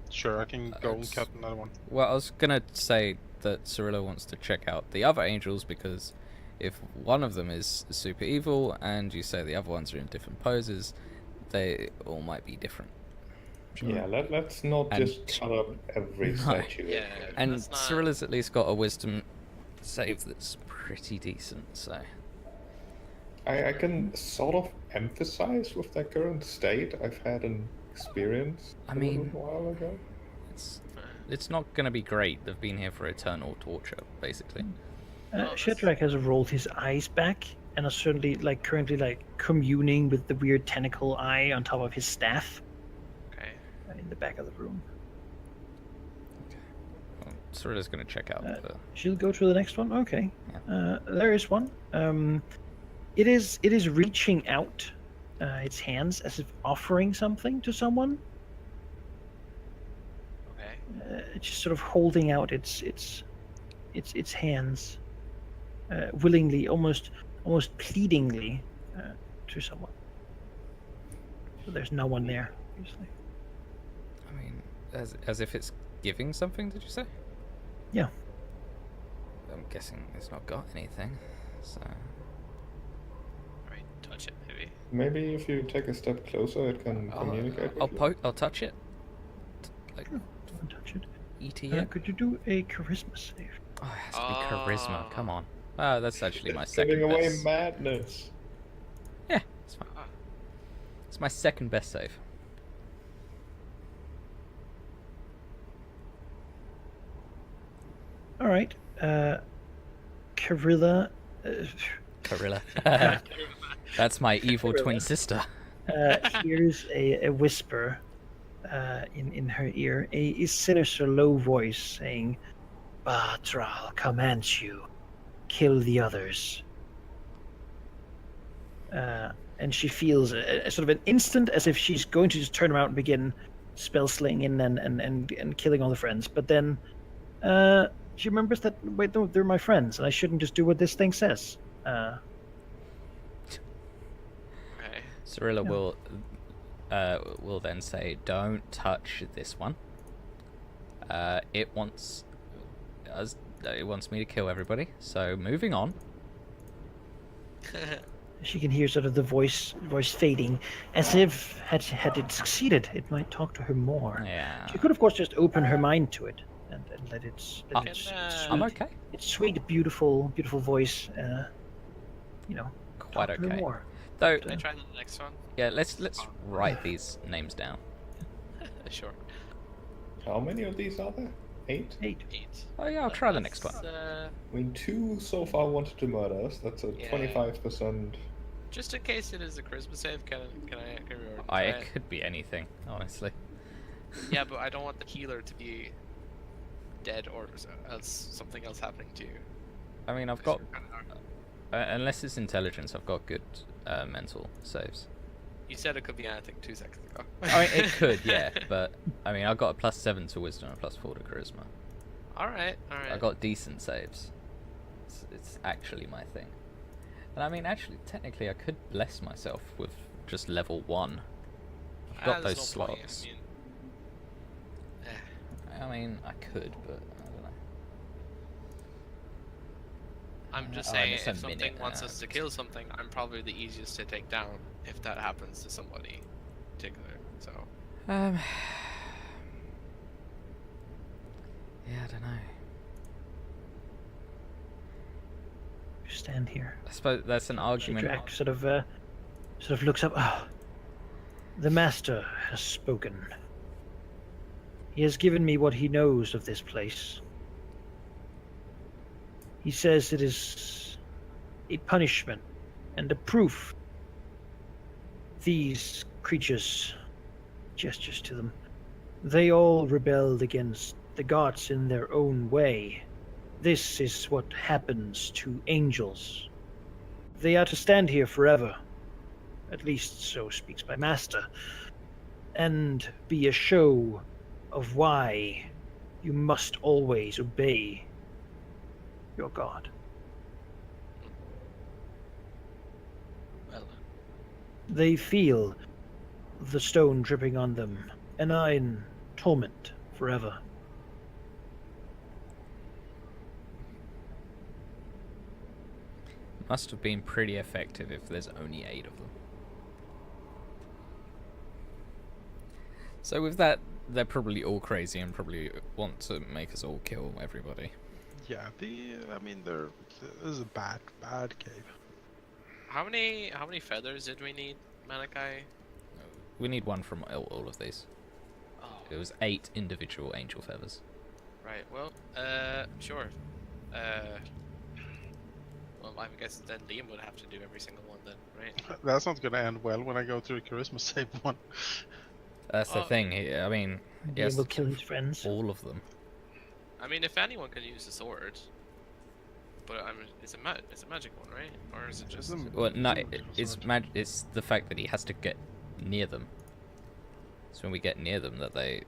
sure, I can go and it's- cut another one. Well, I was gonna say that Cirillo wants to check out the other angels, because if one of them is super evil and you say the other ones are in different poses, they all might be different. Yeah, let's not And- just cut up every No. statue. Yeah. And that's not- Cyrilla's at least got a wisdom save that's pretty decent, so I can sort of emphasize with their current state. I've had an experience I a mean- little while ago. it's not gonna be great. They've been here for eternal torture, basically. Shadrach has rolled his eyes back and is certainly currently communing with the weird tentacle eye on top of his staff Okay. in the back of the room. Well, Cyrilla's gonna check out the. She'll go to the next one. Okay, there is one. It is reaching out its hands as if offering something to someone. Okay. It's just sort of holding out its hands, willingly, almost pleadingly, to someone. So there's no one there, usually. I mean, as if it's giving something. Did you say? Yeah. I'm guessing it's not got anything. So Right, touch it maybe. Maybe if you take a step closer, it can communicate with you. I'll touch it. Like Don't touch it. ET. Could you do a charisma save? Oh, it has to be charisma. Come on. That's actually my It's second giving away best. madness. Yeah, it's fine. It's my second best save. All right. Karilla. Gorilla. That's my evil twin sister. Hears a whisper in her ear, a sinister low voice saying, Rahal commands you, kill the others. And she feels a sort of an instant as if she's going to just turn around and begin spell slinging and killing all the friends. But then she remembers that, wait, no, they're my friends, and I shouldn't just do what this thing says. Okay. Cyrilla will then say, "Don't touch this one. It wants me to kill everybody. So moving on." She can hear sort of the voice fading, as if had it succeeded, it might talk to her more. Yeah. She could, of course, just open her mind to it and let its I'm sweet, okay. its sweet, beautiful voice, Quite talk to her okay. more. Though, Can I try the next one? yeah, let's write these names down. Sure. How many of these are there? 8? 8. 8. Oh yeah, I'll try the next one. I mean, 2 so far wanted to murder us. That's a Yeah. 25%. Just in case it is a charisma save, can we try It could be anything, honestly. Yeah, but I don't want the healer to be dead or else something else happening to you. I mean, I've got unless it's intelligence, I've got good mental saves. You said it could be anything 2 seconds ago. I mean, it could, yeah, but I mean, I've got a +7 to wisdom and a +4 to charisma. Alright. I got decent saves. It's actually my thing. And I mean, actually, technically, I could bless myself with just level 1. I've got those slots. I mean, I could, but I don't know. I'm just Oh, saying, it's a if something minute, wants us to kill something, I'm probably the easiest to take down if that happens to somebody in particular. So. Yeah, I don't know. You stand here. I suppose that's an argument. Drac sort of looks up. Oh, the master has spoken. He has given me what he knows of this place. He says it is a punishment and a proof. These creatures, gestures to them, they all rebelled against the gods in their own way. This is what happens to angels. They are to stand here forever. At least so speaks my master. And be a show of why you must always obey your god. Well. They feel the stone dripping on them, and are in torment forever. Must have been pretty effective if there's only 8 of them. So with that, they're probably all crazy and probably want to make us all kill everybody. Yeah, this is a bad cave. How many feathers did we need, Malachi? We need 1 from all of these. Oh. It was 8 individual angel feathers. Right. Well. Sure. Well, I guess then Liam would have to do every single one then, right? That's not gonna end well when I go to the charisma save one. That's the Oh. thing. I mean, He yes, will kill his friends. all of them. I mean, if anyone can use the sword, but I mean, it's a magic one, right? Or is it just? Well, no, it's the fact that he has to get near them. So when we get near them, that they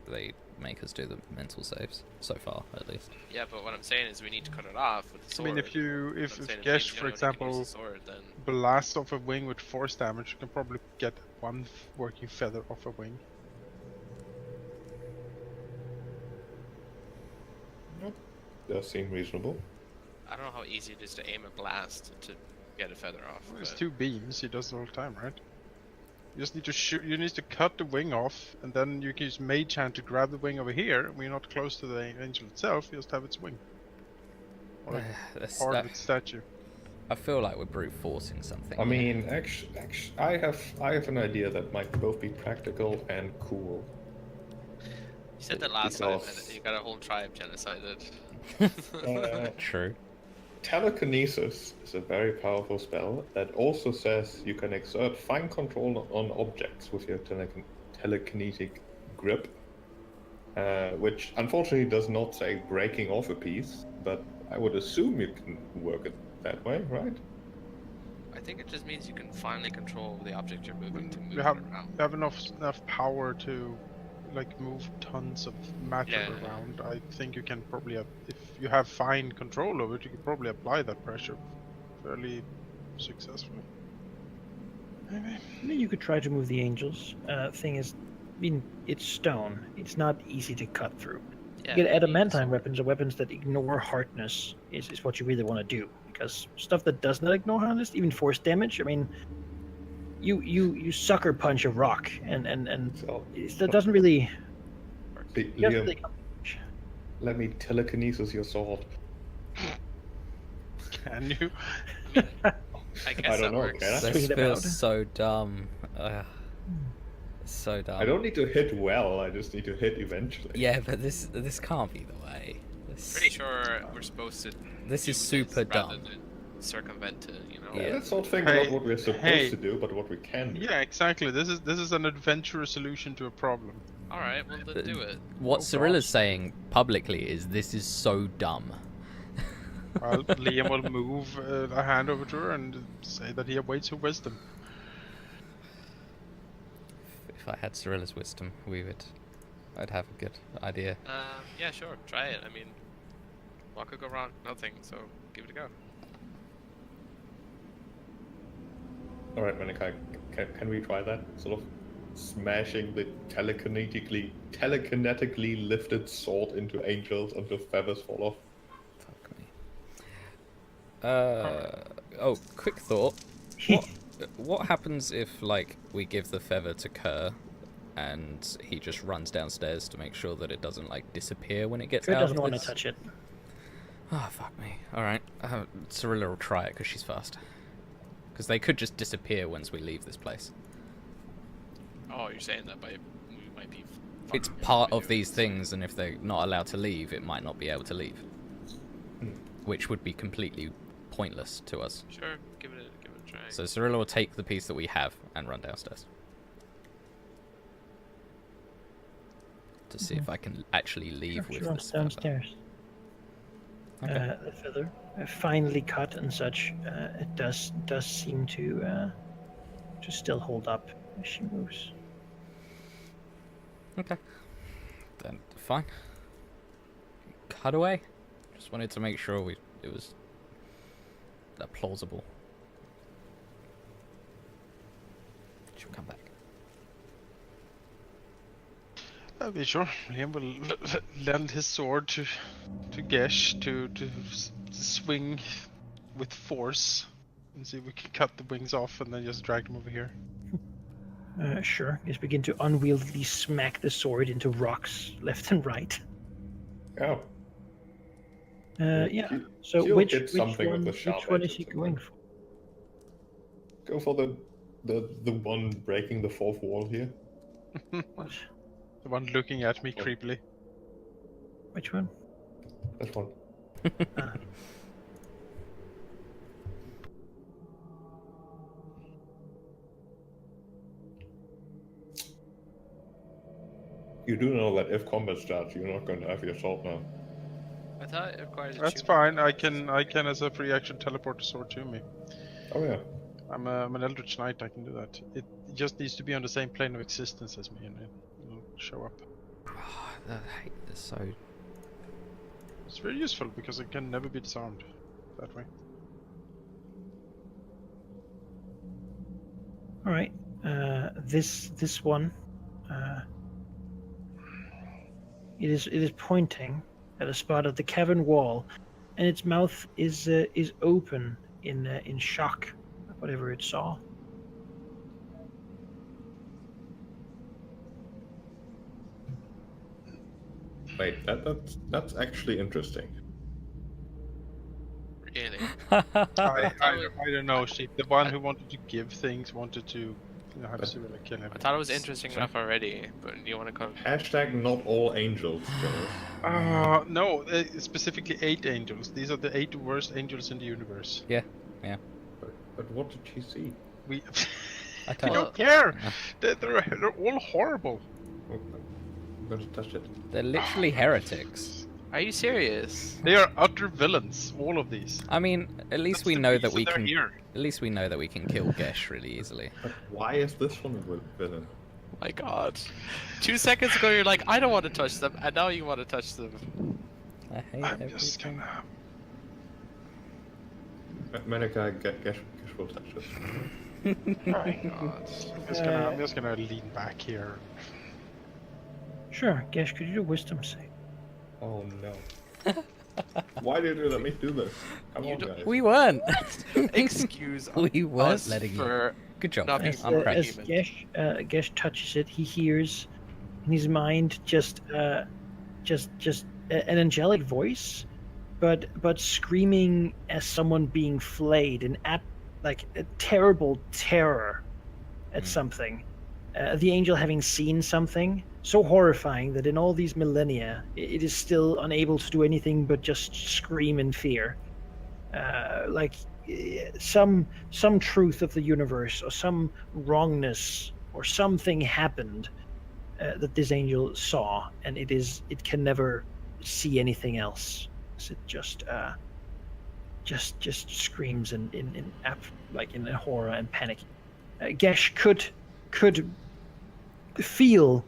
make us do the mental saves. So far, at least. Yeah, but what I'm saying is we need to cut it off with the I sword. mean, if What I'm saying is Gesh, you for only need to use example, the sword, then blasts off a wing with force damage, you can probably get 1 working feather off a wing. Does seem reasonable. I don't know how easy it is to aim a blast to get a feather off. There's but- 2 beams. He does it all the time, right? You just need to shoot. You need to cut the wing off, and then you can use Mage Hand to grab the wing over here. When you're not close to the angel itself, you just have its wing. Or like part of its statue. I feel like we're brute forcing something. I here. mean, actually, I have an idea that might both be practical and cool. You said that last time, Because- and you got a whole tribe genocided. True. Telekinesis is a very powerful spell that also says you can exert fine control on objects with your telekinetic grip, which unfortunately does not say breaking off a piece, but I would assume you can work it that way, right? I think it just means you can finally control the object you're moving to move You have it around. you have enough power to like move tons of matter Yeah. around. I think you can probably if you have fine control over it, you can probably apply that pressure fairly successfully. Maybe. I mean, you could try to move the angels. Thing is, I mean, it's stone. It's not easy to cut through. Yeah, You get you need a adamantine sword. weapons or weapons that ignore hardness is what you really want to do. Because stuff that does not ignore hardness, even force damage, I mean, you sucker punch a rock and So, that doesn't really. Liam, Doesn't really come- let me telekinesis your sword. Can you? I guess don't that know, works. can I? Swing This it feels about. so dumb. So dumb. I don't need to hit well, I just need to hit eventually. Yeah, but this can't be the way. Pretty sure we're supposed to. This do is super rather dumb. than circumvent it, you know. Yeah. Let's not think Hey, about what we're supposed hey. to do, but what we can do. Yeah, exactly. This is an adventurous solution to a problem. All right, well then do it. What Oh, Cyrilla's gosh. saying publicly is this is so dumb. Well, Liam will move a hand over to her and say that he awaits her wisdom. If I had Cyrilla's wisdom, I'd have a good idea. Yeah, sure, try it. I mean, what could go wrong? Nothing. So give it a go. Alright, Manikai, can we try that? Sort of smashing the telekinetically lifted sword into angels until feathers fall off. Fuck me. Oh, quick thought. What happens if, like, we give the feather to Kerr and he just runs downstairs to make sure that it doesn't, like, disappear when it gets Kurt out doesn't of want to this? touch it. Oh, fuck me. Alright, Cyrilla will try it because she's fast. Because they could just disappear once we leave this place. Oh, you're saying that we might be. It's fucking part doing of these this. things, and if they're not allowed to leave, it might not be able to leave. Which would be completely pointless to us. Sure, give it a try. So Cyrilla will take the piece that we have and run downstairs. To see if I can actually leave She with runs this feather. downstairs. Okay. The feather, finely cut and such, it does seem to still hold up as she moves. Okay. Then fine. Cut away. Just wanted to make sure it was plausible. She'll come back. I'll be sure. Liam will lend his sword to Gesh to swing with force and see if we can cut the wings off and then just drag them over here. Sure. Just begin to unwieldily smack the sword into rocks left and right. Oh. Yeah. You- So you'll which hit something with one? the sharp Which one edge is he of the going knife. for? Go for the one breaking the fourth wall here. What? The one looking at me Oh. creepily. Which one? That's one. Ah. You do know that if combat starts, you're not going to have your sword now. I thought it required. a That's tuning. fine. I can as a free action teleport the sword to me. Oh yeah. I'm an Eldritch Knight. I can do that. It just needs to be on the same plane of existence as me, and it'll show up. I hate this so. It's very useful because it can never be disarmed that way. All right. This one. It is pointing at a spot of the cavern wall, and its mouth is open in shock at whatever it saw. Wait, that's actually interesting. Really? I don't know. She, the one who wanted to give things, wanted to have But- Cyrilla kill him. I thought it was interesting enough already, but you want to come? Hashtag not all angels, guys. No, specifically 8 angels. These are the 8 worst angels in the universe. But what did she see? We I we tell don't care. They're all horrible. Oh, I'm gonna touch it. they're literally heretics. Are you serious? They are utter villains. All of these. I mean, at least That's we the know that reason we they're can. here. At least we know that we can kill Gesh really easily. But why is this one a villain? My God. 2 seconds ago you're like, I don't want to touch them, and now you want to touch them. I hate I'm just everything. gonna. Manica, Gesh will touch us. My God. I'm just gonna lean back here. Sure, Gesh, could you do a wisdom save? Oh no. Why did you let me do this? Come You on, don't- guys. We weren't. Excuse We weren't us letting you. for Good job. not being As, I'm more proud. as human. Gesh touches it, he hears in his mind just an angelic voice, but screaming as someone being flayed, like a terrible terror at something. The angel having seen something so horrifying that in all these millennia, it is still unable to do anything but just scream in fear. Some truth of the universe, or some wrongness, or something happened that this angel saw, and it can never see anything else. So it just screams in horror and panic. Gesh could feel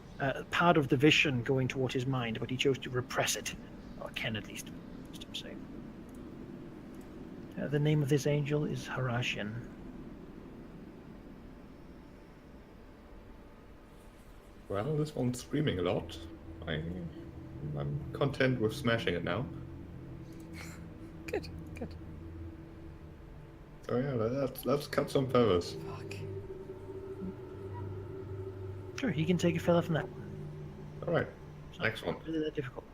part of the vision going toward his mind, but he chose to repress it, or can at least say. The name of this angel is Harashian. Well, this one's screaming a lot. I'm content with smashing it now. Good. So yeah, let's cut some feathers. Fuck. Sure, he can take a fella from that one. All right, It's not next one. really that difficult.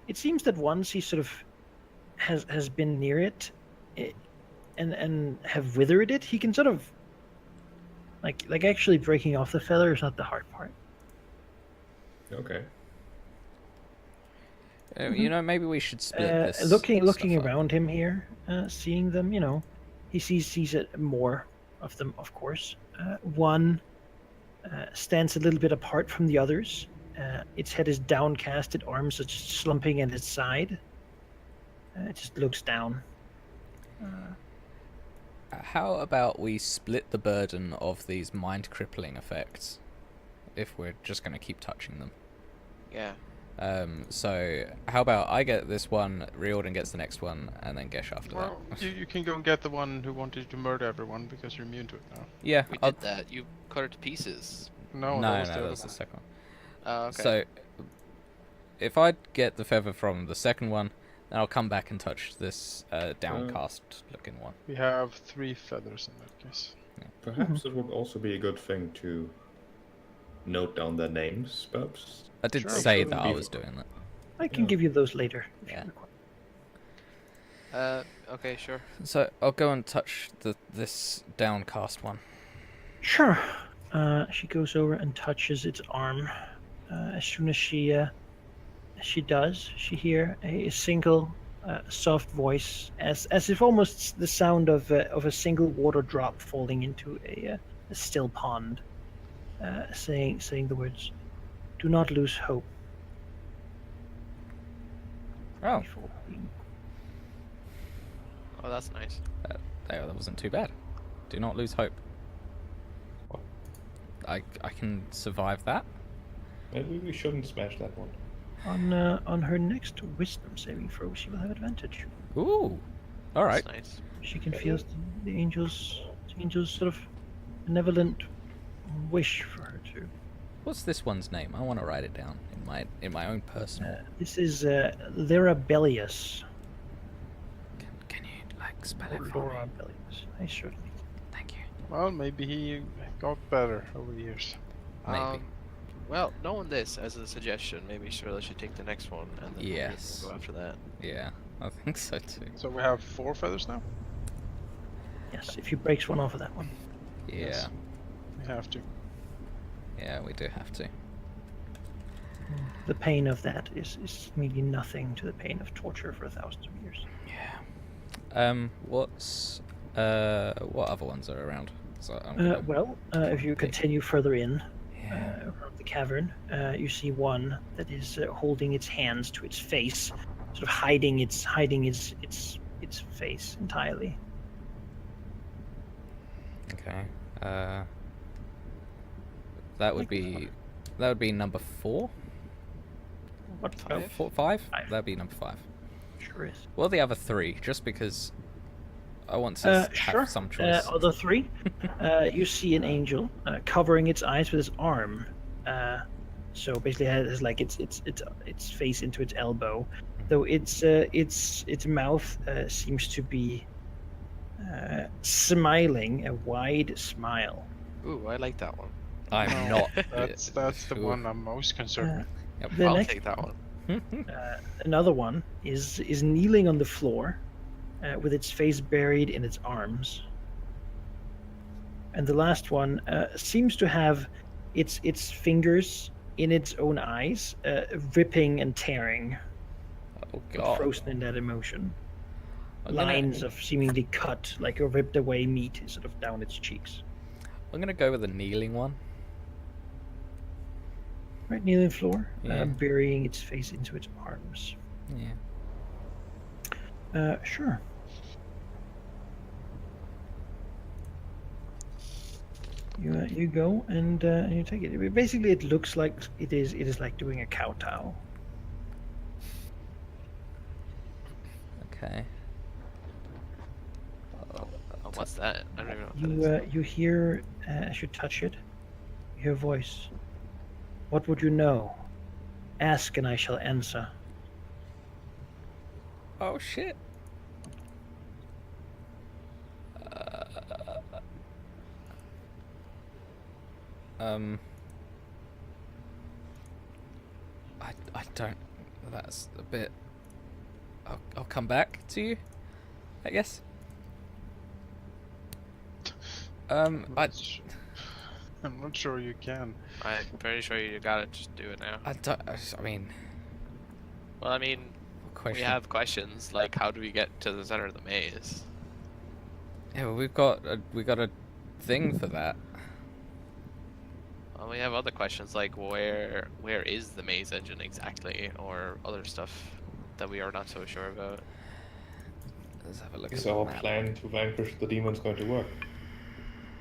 It seems that once he sort of has been near it, and have withered it, he can sort of like actually breaking off the feather is not the hard part. Okay. You know, maybe we should split this. Looking stuff up. around him here, seeing them, he sees it more of them, of course. One stands a little bit apart from the others. Its head is downcast, its arms are just slumping at its side. It just looks down. How about we split the burden of these mind-crippling effects, if we're just going to keep touching them? Yeah. So how about I get this one, Riordan gets the next one, and then Gesh after Well, that. you can go and get the one who wanted to murder everyone because you're immune to it now. Yeah, We I'll... did that. You cut it to pieces. No, no, that was the that other was the one. second one. Oh, okay. So, if I get the feather from the second one, then I'll come back and touch this downcast-looking one. We have 3 feathers in that case. Perhaps it would also be a good thing to note down their names, perhaps. I did Sure. say Shouldn't that I be- was doing that. I can Yeah. give you those later. If Yeah. you require. Okay, sure. So I'll go and touch this downcast one. Sure. She goes over and touches its arm. As soon as she does, she hear a single soft voice, as if almost the sound of a single water drop falling into a still pond, saying the words, "Do not lose hope." Oh, Before being Oh, that's nice. that wasn't too bad. Do not lose hope. I can survive that. Maybe we shouldn't smash that one. on her next wisdom saving throw, she will have advantage. Ooh, all right. That's nice. She can feel the angel's sort of benevolent wish for her to. What's this one's name? I want to write it down in my own personal. This is Lyra Bellius. Spell it for me. Laura Bellius. I certainly. Thank you. Well, maybe he got better over the years. Maybe. Well, knowing this as a suggestion, maybe Shirley should take the next one, and then Yes. we'll go after that. Yeah, I think so too. So we have 4 feathers now? Yes, if he breaks one off of that one. Yeah. Yes. We have to. Yeah, we do have to. The pain of that is really nothing to the pain of torture for thousands of years. Yeah. What other ones are around? So I'm gonna... If you continue further in Yeah. around the cavern, you see one that is holding its hands to its face, sort of hiding its face entirely. Okay. That would be number 4. What? Five? 4, 5? Five. That'd be number 5. Sure is. Well, the other 3, just because I want to Sure. have some choice. Other 3, you see an angel covering its eyes with its arm. So basically, it has like its face into its elbow, though its mouth seems to be smiling a wide smile. Ooh, I like that one. I'm not. That's the Ooh. one I'm most concerned with. Yep. The I'll next- take that one. Another one is kneeling on the floor, with its face buried in its arms. And the last one seems to have its fingers in its own eyes, ripping and tearing, Oh but god. frozen in that emotion. I'm gonna- Lines of seemingly cut, like a ripped away meat, sort of down its cheeks. I'm gonna go with the kneeling one. Right, kneeling floor, Yeah. burying its face into its arms. Yeah. Sure. You go and you take it. Basically, it looks like it is like doing a kowtow. Okay. Oh, what's that? I don't even know what that is. You hear as you touch it, you hear a voice. What would you know? Ask and I shall answer. Oh shit. I don't. That's a bit. I'll come back to you, I guess. I'm not sure you can. I'm pretty sure you gotta just do it now. I don't. I mean, Well, I mean, question. we have questions like how do we get to the center of the maze? Yeah, well, we got a thing for that. Well, we have other questions like where is the maze engine exactly, or other stuff that we are not so sure about. Let's have a look Is at the our map. plan to vanquish the demons going to work?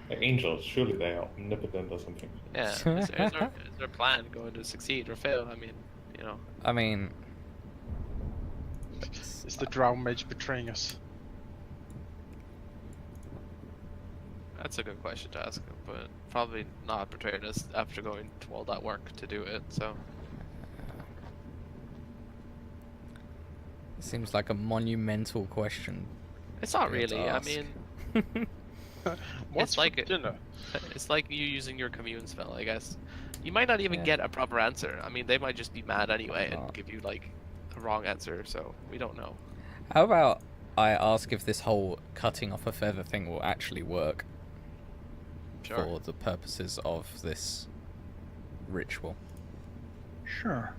Like angels, surely they are omnipotent or something. Yeah, is our plan going to succeed or fail? I mean, you know. I mean, Is the drow mage betraying us? That's a good question to ask him, but probably not prepared us after going to all that work to do it, so. it seems like a monumental question. It's not We have to really, I ask. mean, What's like for it- dinner? it's like you using your commune spell, I guess. You might not even Yeah. get a proper answer. I mean, they might just be mad anyway not? and give you, like, a wrong answer, so we don't know. How about I ask if this whole cutting off a feather thing will actually work Sure. for the purposes of this ritual? Sure.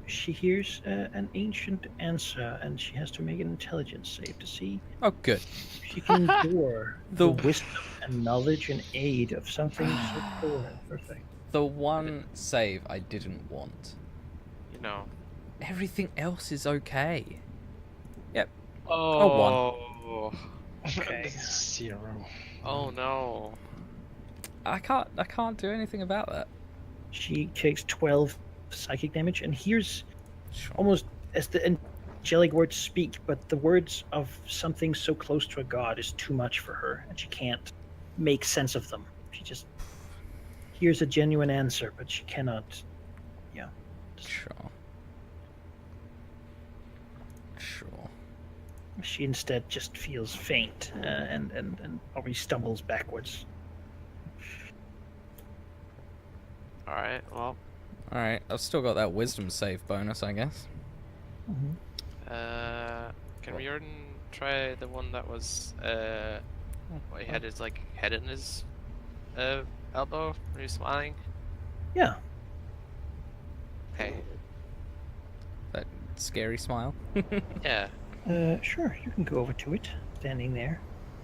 She hears an ancient answer, and she has to make an intelligence save to see Oh, good. if she can endure the The- wisdom and knowledge and aid of something so core and perfect. The one save I didn't want. You know. Everything else is okay. Oh. Okay. 0. Oh no. I can't do anything about that. She takes 12 psychic damage and hears Sure. almost as the angelic words speak, but the words of something so close to a god is too much for her, and she can't make sense of them. She just hears a genuine answer, but she cannot. Sure. Sure. She instead just feels faint and probably stumbles backwards. All right. Well, All right, I've still got that wisdom save bonus, I guess. can Riordan try the one that was what he had his like head in his elbow when he was smiling? Yeah. Okay. That scary smile. Yeah. Sure, you can go over to it, standing there.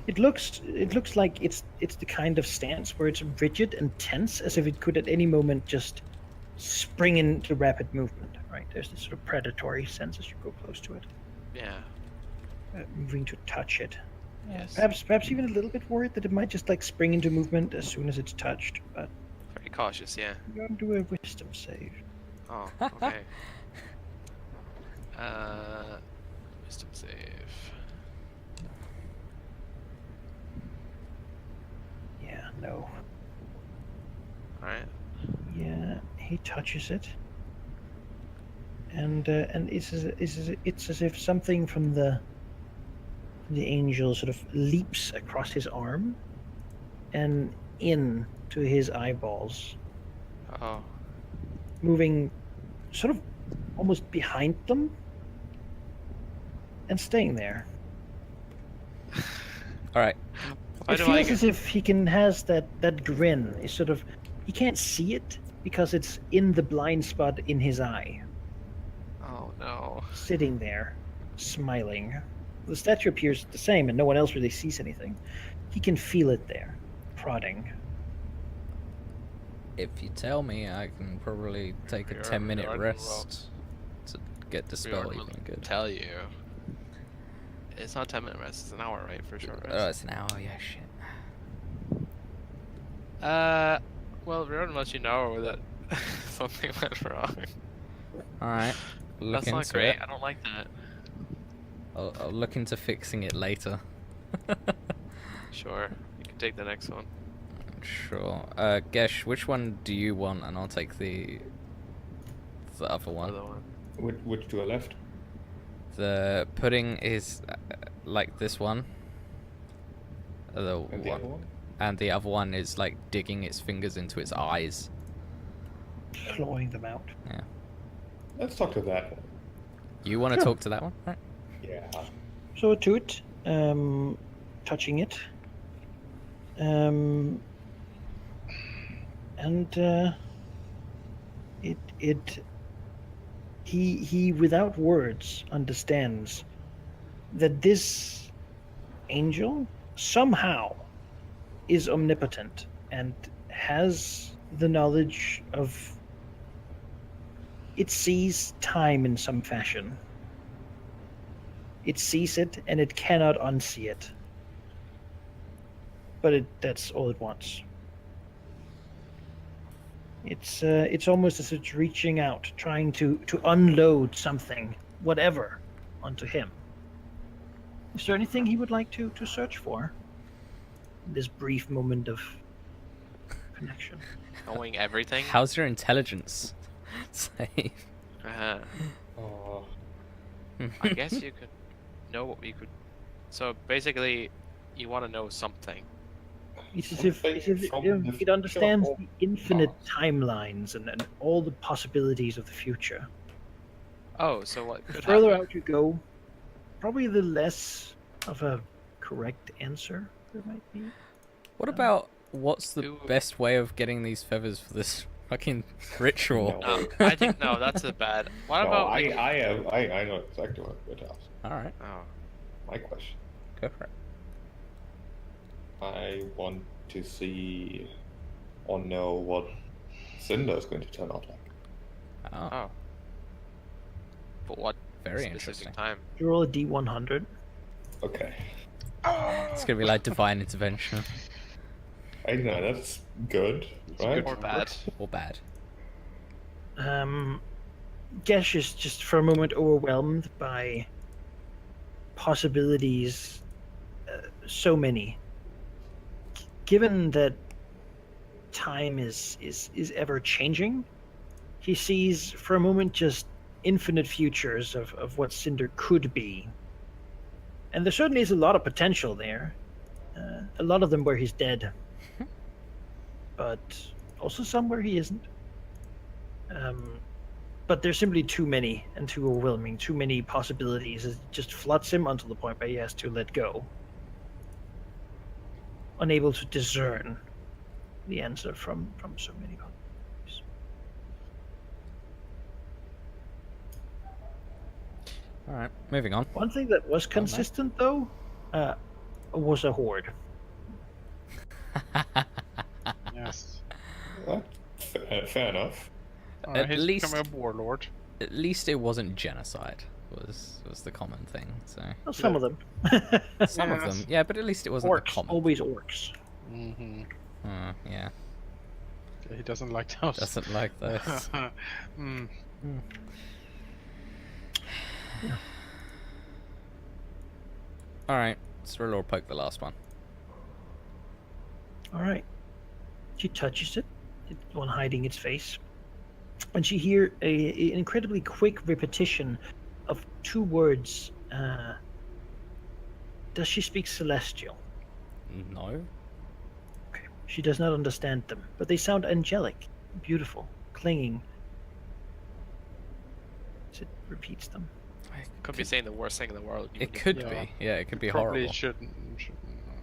It looks like it's the kind of stance where it's rigid and tense, as if it could at any moment just spring into rapid movement. Right? There's this sort of predatory sense as you go close to it, Yeah. moving to touch it. Yes. Perhaps even a little bit worried that it might just like spring into movement as soon as it's touched. But Very cautious. Yeah. you're going to do a wisdom save. Oh. Okay. Wisdom save. Yeah, no. All right. Yeah, he touches it, and it's as if something from the angel sort of leaps across his arm, and in to his eyeballs, Oh. moving sort of almost behind them, and staying there. All right. Why It do feels I as if he has that grin. It's sort of, he can't see it because it's in the blind spot in his eye. Oh no. Sitting there, smiling. The statue appears the same, and no one else really sees anything. He can feel it there, prodding. If you tell me, I can probably take a Riordan 10-minute will rest to get the spell Riordan will even good. tell you. It's not 10-minute rest. It's an hour, right? For short Oh, rest. it's an hour. Yeah, shit. Well, Riordan lets you know that something went wrong. All right. Look That's not into great. it. I don't like that. I'll look into fixing it later. Sure. You can take the next one. Sure. Gesh, which one do you want? And I'll take the other one. Other one. Which to a left? The pudding is like this one. The And the one. other one? And the other one is like digging its fingers into its eyes. Clawing them out. Let's talk to that one. You want to Sure. talk to that one? Right. Yeah. So to it, touching it, and he without words understands that this angel somehow is omnipotent and has the knowledge of, it sees time in some fashion. It sees it and it cannot unsee it. But that's all it wants. It's almost as it's reaching out, trying to unload something, whatever, onto him. Is there anything he would like to search for? In this brief moment of connection. Knowing everything. How's your intelligence save? Uh-huh. Oh, I guess you could know what we could. So basically, you want to know something. It's as if it understands the infinite timelines and all the possibilities of the future. Oh, so what The could further happen? out you go, probably the less of a correct answer there might be. What about what's the Who- best way of getting these feathers for this fucking ritual? No. No, I think no. That's a bad. What no, about? I know exactly what it does. All right, Oh, My question. go for it. I want to see or know what Cinder is going to turn out like. Oh, oh. But what very specific interesting. time? You roll a d100. Okay. It's gonna be like divine intervention I know that's good, right? Or bad? or bad. Gesh is just for a moment overwhelmed by possibilities, so many. Given that time is ever changing, he sees for a moment just infinite futures of what Cinder could be. And there certainly is a lot of potential there. A lot of them where he's dead, but also some where he isn't. But there's simply too many and too overwhelming, too many possibilities. It just floods him until the point where he has to let go. Unable to discern the answer from so many possibilities. All right, moving on. One thing that was consistent, though, was a horde. Yes. Well, fair enough. Alright, At he's least- becoming a warlord. At least it wasn't genocide. Was the common thing. So Well, some of them. some of them, yeah, but at least it wasn't the Orcs, common. always orcs. Mm-hmm. Yeah, He doesn't like those. doesn't like those. Mm. All right, Cyril or poke the last one. All right. She touches it, one hiding its face, and she hears an incredibly quick repetition of two words. Does she speak Celestial? No. Okay. She does not understand them, but they sound angelic, beautiful, clinging. It repeats them. Could be saying the worst thing in the world. It could Yeah. be. Yeah, it could be Probably horrible. shouldn't.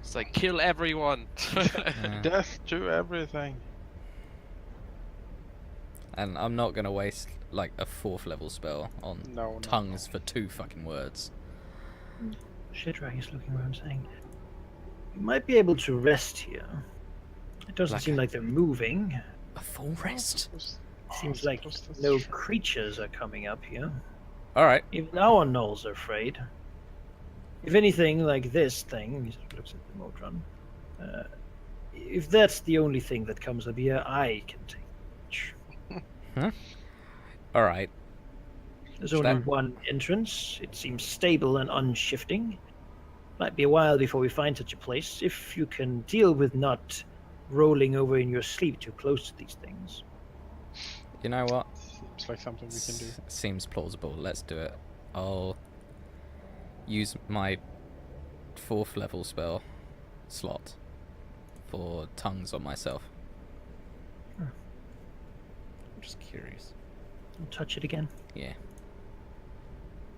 It's like kill everyone. Yeah. Death to everything. And I'm not gonna waste like a 4th level spell on No. tongues for 2 fucking words. Shidrag is looking around saying, "You might be able to rest here. It doesn't Like seem a- like they're moving. A full rest? Seems like no creatures are coming up here. All right. Even our gnolls are afraid. If anything, like this thing," he sort of looks at the Modron, "if that's the only thing that comes up here, I can take it. All right. There's Should only I- one entrance. It seems stable and unshifting. Might be a while before we find such a place, if you can deal with not rolling over in your sleep too close to these things." You know what? Seems like something we can do. Seems plausible. Let's do it. I'll use my 4th level spell slot for tongues on myself. Hmm. I'm just curious. I'll touch it again. Yeah.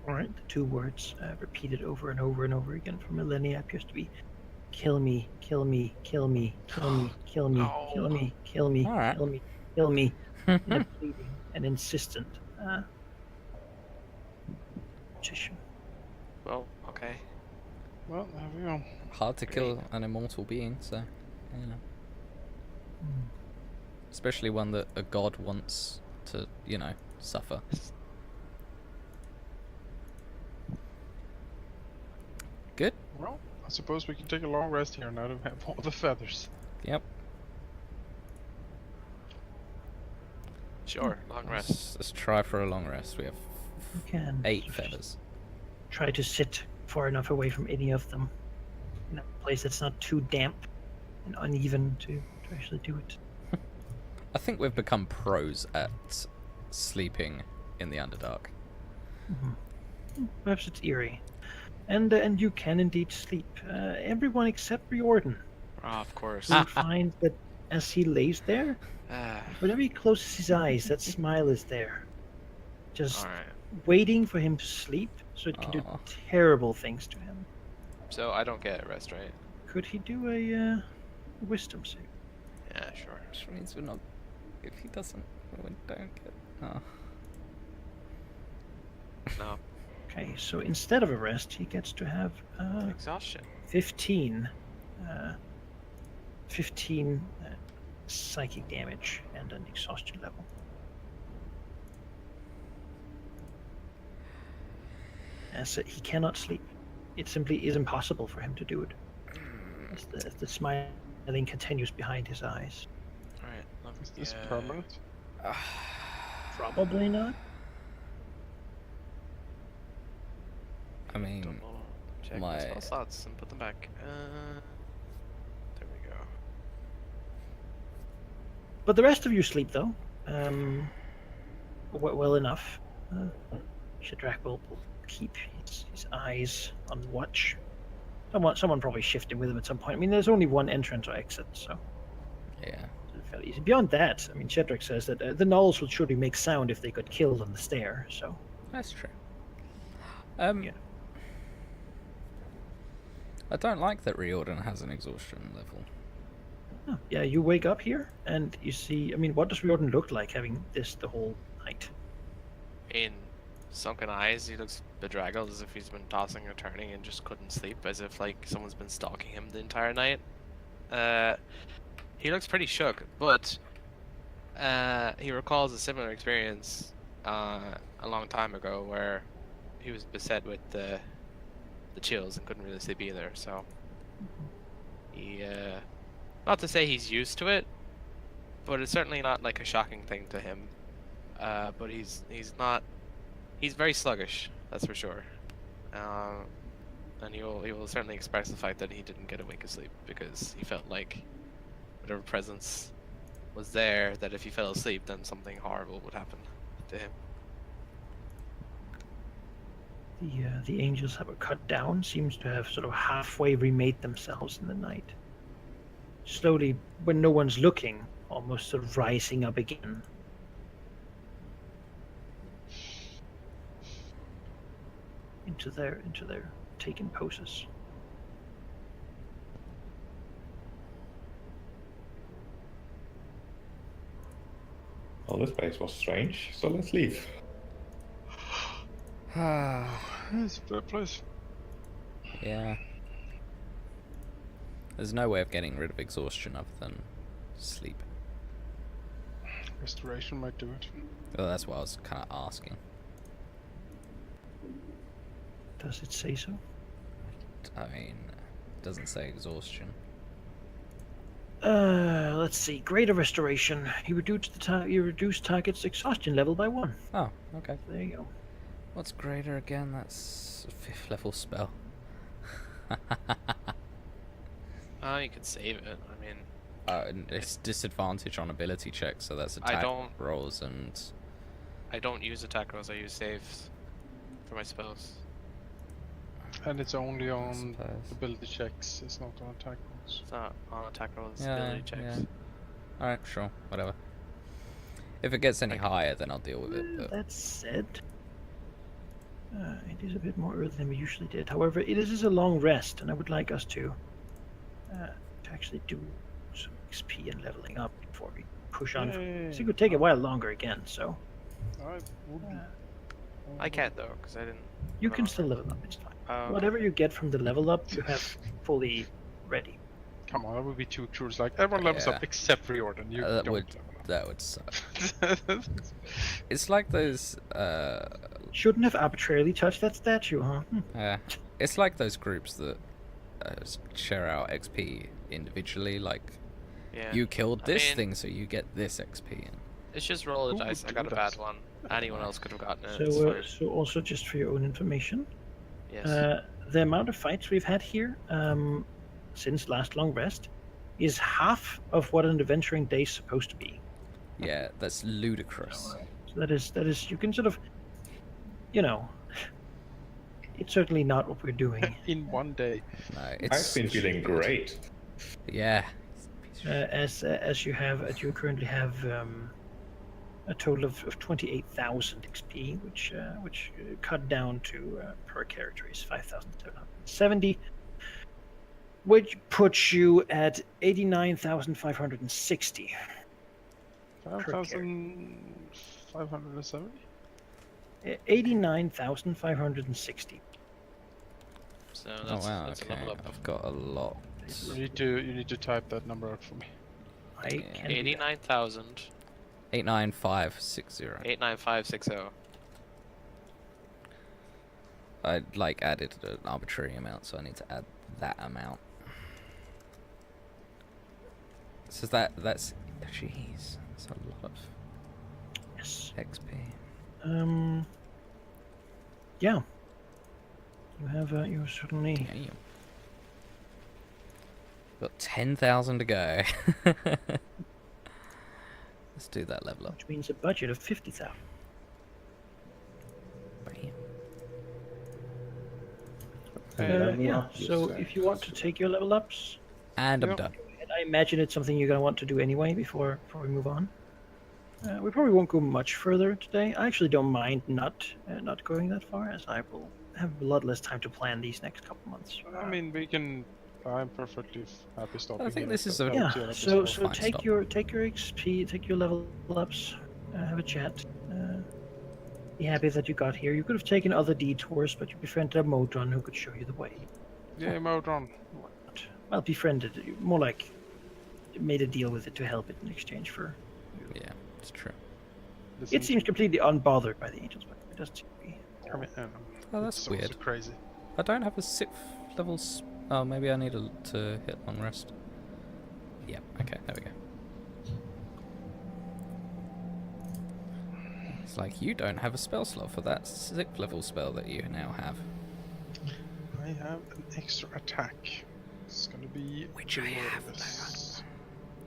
Alright, the two words repeated over and over and over again for millennia appears to be kill me, kill me, kill me, kill me, kill me, kill me, kill me, Alright. kill me, kill me, in a pleading and insistent petition. Well, okay. Well, there we go. Hard to kill an immortal being, so you know. Especially one that a god wants to, suffer. Good. Well, I suppose we can take a long rest here now that we have all the feathers. Yep. Sure, long rest. Let's try for a long rest. We have You can 8 just feathers. try to sit far enough away from any of them in a place that's not too damp and uneven to actually do it. I think we've become pros at sleeping in the Underdark. Perhaps it's eerie. And you can indeed sleep. Everyone except Riordan. Oh, of course. You'll find that as he lays there, Ah, whenever he closes his eyes, that smile is there. Just alright. waiting for him to sleep so it can do Aw. terrible things to him. So I don't get rest, right? Could he do a wisdom save? Yeah, sure. Which means we're not. If he doesn't, we don't get. Oh. No. Okay, so instead of a rest, he gets to have Exhaustion. 15 psychic damage and an exhaustion level. As he cannot sleep. It simply is impossible for him to do it. As the smiling continues behind his eyes. Alright. Is this permanent? Probably not. I mean, Don't know. Check my- my spell slots and put them back. There we go. But the rest of you sleep, though. Well enough. Shadrach will keep his eyes on watch. Someone probably shifting with him at some point. I mean, there's only one entrance or exit, so Yeah. it's fairly easy. Beyond that, I mean, Shadrach says that the gnolls would surely make sound if they got killed on the stair. So That's true. Yeah. I don't like that Riordan has an exhaustion level. oh, yeah, you wake up here and you see. I mean, what does Riordan look like having this the whole night? In sunken eyes, he looks bedraggled, as if he's been tossing or turning and just couldn't sleep, as if like someone's been stalking him the entire night. He looks pretty shook, but he recalls a similar experience a long time ago where he was beset with the chills and couldn't really sleep either. So he, not to say he's used to it, but it's certainly not like a shocking thing to him. But he's very sluggish, that's for sure. And he will certainly express the fact that he didn't get a wink of sleep because he felt like whatever presence was there, that if he fell asleep, then something horrible would happen to him. The angels that were cut down seems to have sort of halfway remade themselves in the night. Slowly, when no one's looking, almost sort of rising up again. Into their taken poses. Well, this place was strange, so let's leave. It's a fair place. Yeah. There's no way of getting rid of exhaustion other than sleep. Restoration might do it. Well, that's what I was kind of asking. Does it say so? I mean, it doesn't say exhaustion. Let's see. Greater restoration. You reduce target's exhaustion level by 1. Oh, okay. There you go. What's greater again? That's a 5th level spell. You could save it. I mean, And it's disadvantage on ability checks, so that's I attack don't- rolls and... I don't use attack rolls. I use saves for my spells. And it's only I on suppose. ability checks, it's not on attack rolls. It's not on attack rolls. Yeah, Ability checks. yeah. Alright, sure, whatever. If it gets any higher, then I'll deal with it. But... That said, it is a bit more early than we usually did. However, it is a long rest, and I would like us to actually do some XP and leveling up before we push on. Yay. So it could take a while longer again. So I would be. I can't though, because I didn't. you can still level up. It's fine. Okay. Whatever you get from the level up, you have fully ready. Come on, that would be too cruel. Like everyone levels Yeah. up except Riordan. You that don't would level that would suck. up. It's like those Shouldn't have arbitrarily touched that statue, huh? it's like those groups that share out XP individually. Like Yeah. you killed I this mean- thing, so you get this XP. And It's just roll a Who dice. would I got do a bad that? one. Anyone else could have gotten it. It's So, fine. so also just for your own information, Yes. the amount of fights we've had here since last long rest is half of what an adventuring day is supposed to be. yeah, that's ludicrous. So that is you can sort of, you know, it's certainly not what we're doing. In one day. No, I've it's been feeling great. yeah. As you currently have a total of 28,000 XP, which cut down to per character is 5,770, which puts you at 89,560. 5,570? 89,560. So Oh that's, wow, that's okay. a level up. I've got a lot. You need to type that number out for me. I Yeah. can do that. 89,000. 89560. 89560. I like added an arbitrary amount, so I need to add that amount. So that's jeez, that's a lot of Yes. XP. Yeah. You have you certainly. Damn. Got 10,000 to go. Let's do that level up. Which means a budget of 50,000. Bam. Level Yeah. up your So if you want to stats. take your level ups, And I'm Yep. done. and I imagine it's something you're gonna want to do anyway before we move on. We probably won't go much further today. I actually don't mind not going that far, as I will have a lot less time to plan these next couple months. I mean, we can. I'm perfectly happy stopping. think here, this is but a- that Yeah. would cheer up as So well. so Fine, take stop. your XP, take your level ups, have a chat. Be happy that you got here. You could have taken other detours, but you befriended a Modron who could show you the way. Yeah, Modron. Well, befriended, more like made a deal with it to help it in exchange for. Yeah, it's true. It seems completely unbothered by the angels, but it does seem to be. I mean, Oh, that's it's also weird. crazy. I don't have a 6th level. Oh, maybe I need to hit long rest. Yeah. Okay. There we go. It's like you don't have a spell slot for that 6th level spell that you now have. I have an extra attack. It's gonna be. Which I have, glorious.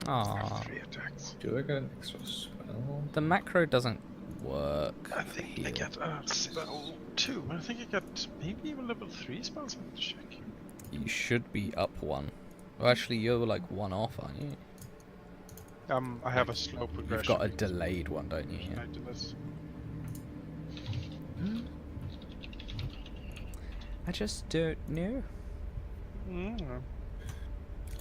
I Aww. have 3 attacks. Do I get an extra spell? The macro doesn't work. I for think I heal. get a spell 2. I think I got maybe even level 3 spells. I have to check. You should be up 1. Well, actually, you're like 1 off, aren't you? I have a slow progression. You've got a because delayed one, don't you? Yeah. I do this. I just don't know. Mm.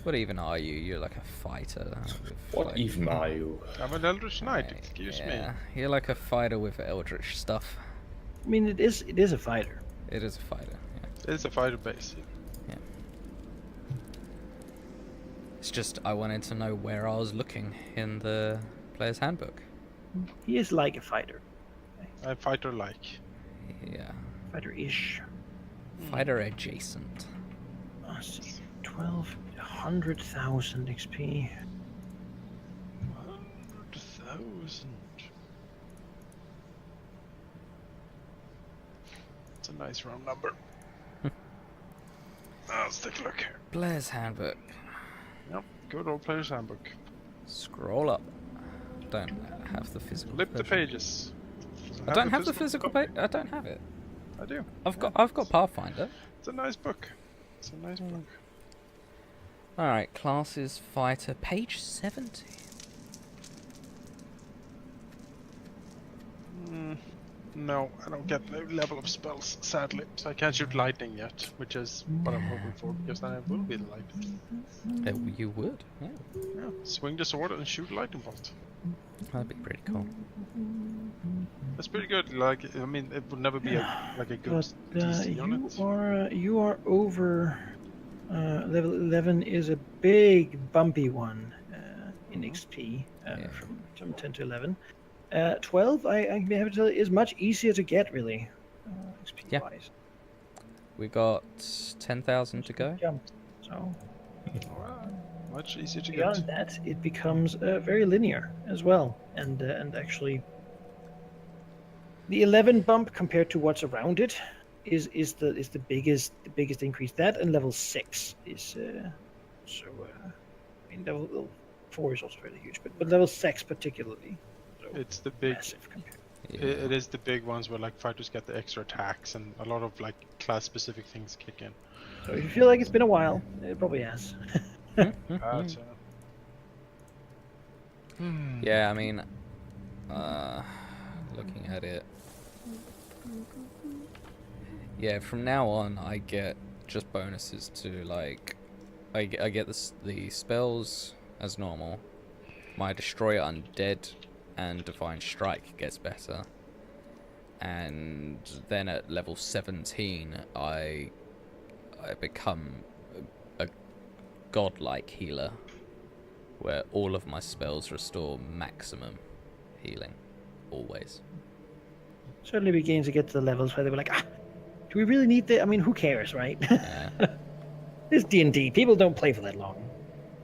What even are you? You're like a fighter. With, What like, even are you? I'm an Eldritch Knight. Excuse yeah, me. you're like a fighter with eldritch stuff. I mean, it is a fighter. It is a fighter. Yeah. It's a fighter base. It's just I wanted to know where I was looking in the player's handbook. He is like a fighter, I'm fighter-like. Yeah, fighter-ish. fighter adjacent. Let's see, 1,200,000 XP. 100,000. It's a nice round number. Let's take a look here. Player's handbook. Yep, good old player's handbook. Scroll up. Don't have the physical. Flip the version. pages. I don't have the physical page. I don't have it. I do. I've got Pathfinder. It's a nice book. It's a nice book. All right, classes fighter, page 70. No, I don't get no level of spells, sadly. So I can't shoot lightning yet, which is what I'm hoping for, because then I will be the lightning. You would. Yeah, Yeah, swing the sword and shoot a lightning bolt. that'd be pretty cool. That's pretty good. Like, I mean, it would never be a good But DC on it. you are over. Level 11 is a big bumpy one in XP Yeah. from 10 to 11. 12, I have to tell you, is much easier to get, really, XP Yeah. wise. We got 10,000 to go. Jump. So Much easier to beyond get. that, it becomes very linear as well, and actually, the 11 bump compared to what's around it is the biggest increase. That and level 6 is I mean, level 4 is also fairly huge, but level 6 particularly. So It's the big. massive compared. Yeah. It is the big ones where like fighters get the extra attacks and a lot of like class-specific things kick in. So if you feel like it's been a while, it probably has. But, Yeah, I mean, looking at it, yeah, from now on I get just bonuses to like, I get the spells as normal. My Destroy Undead and Divine Strike gets better, and then at level 17 I become a godlike healer, where all of my spells restore maximum healing, always. Certainly beginning to get to the levels where they were like, do we really need that? I mean, who cares, right? Yeah. It's D&D. People don't play for that long.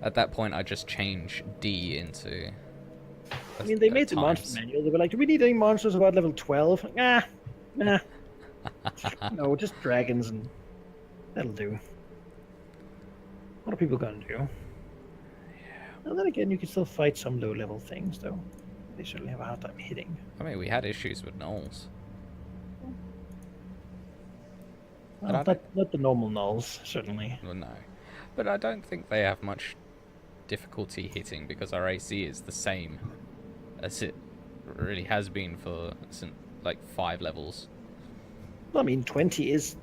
At that point, I just change D into. I mean, they made the monster manual. They were like, do we need any monsters about level 12? Like, nah. No, just dragons, and that'll do. What are people gonna do? And then again, you can still fight some low-level things, though. They certainly have a hard time hitting. I mean, we had issues with gnolls. And Well, I don't, not the normal nulls, certainly. well, no, but I don't think they have much difficulty hitting because our AC is the same as it really has been for like 5 levels. Well, I mean, 20 is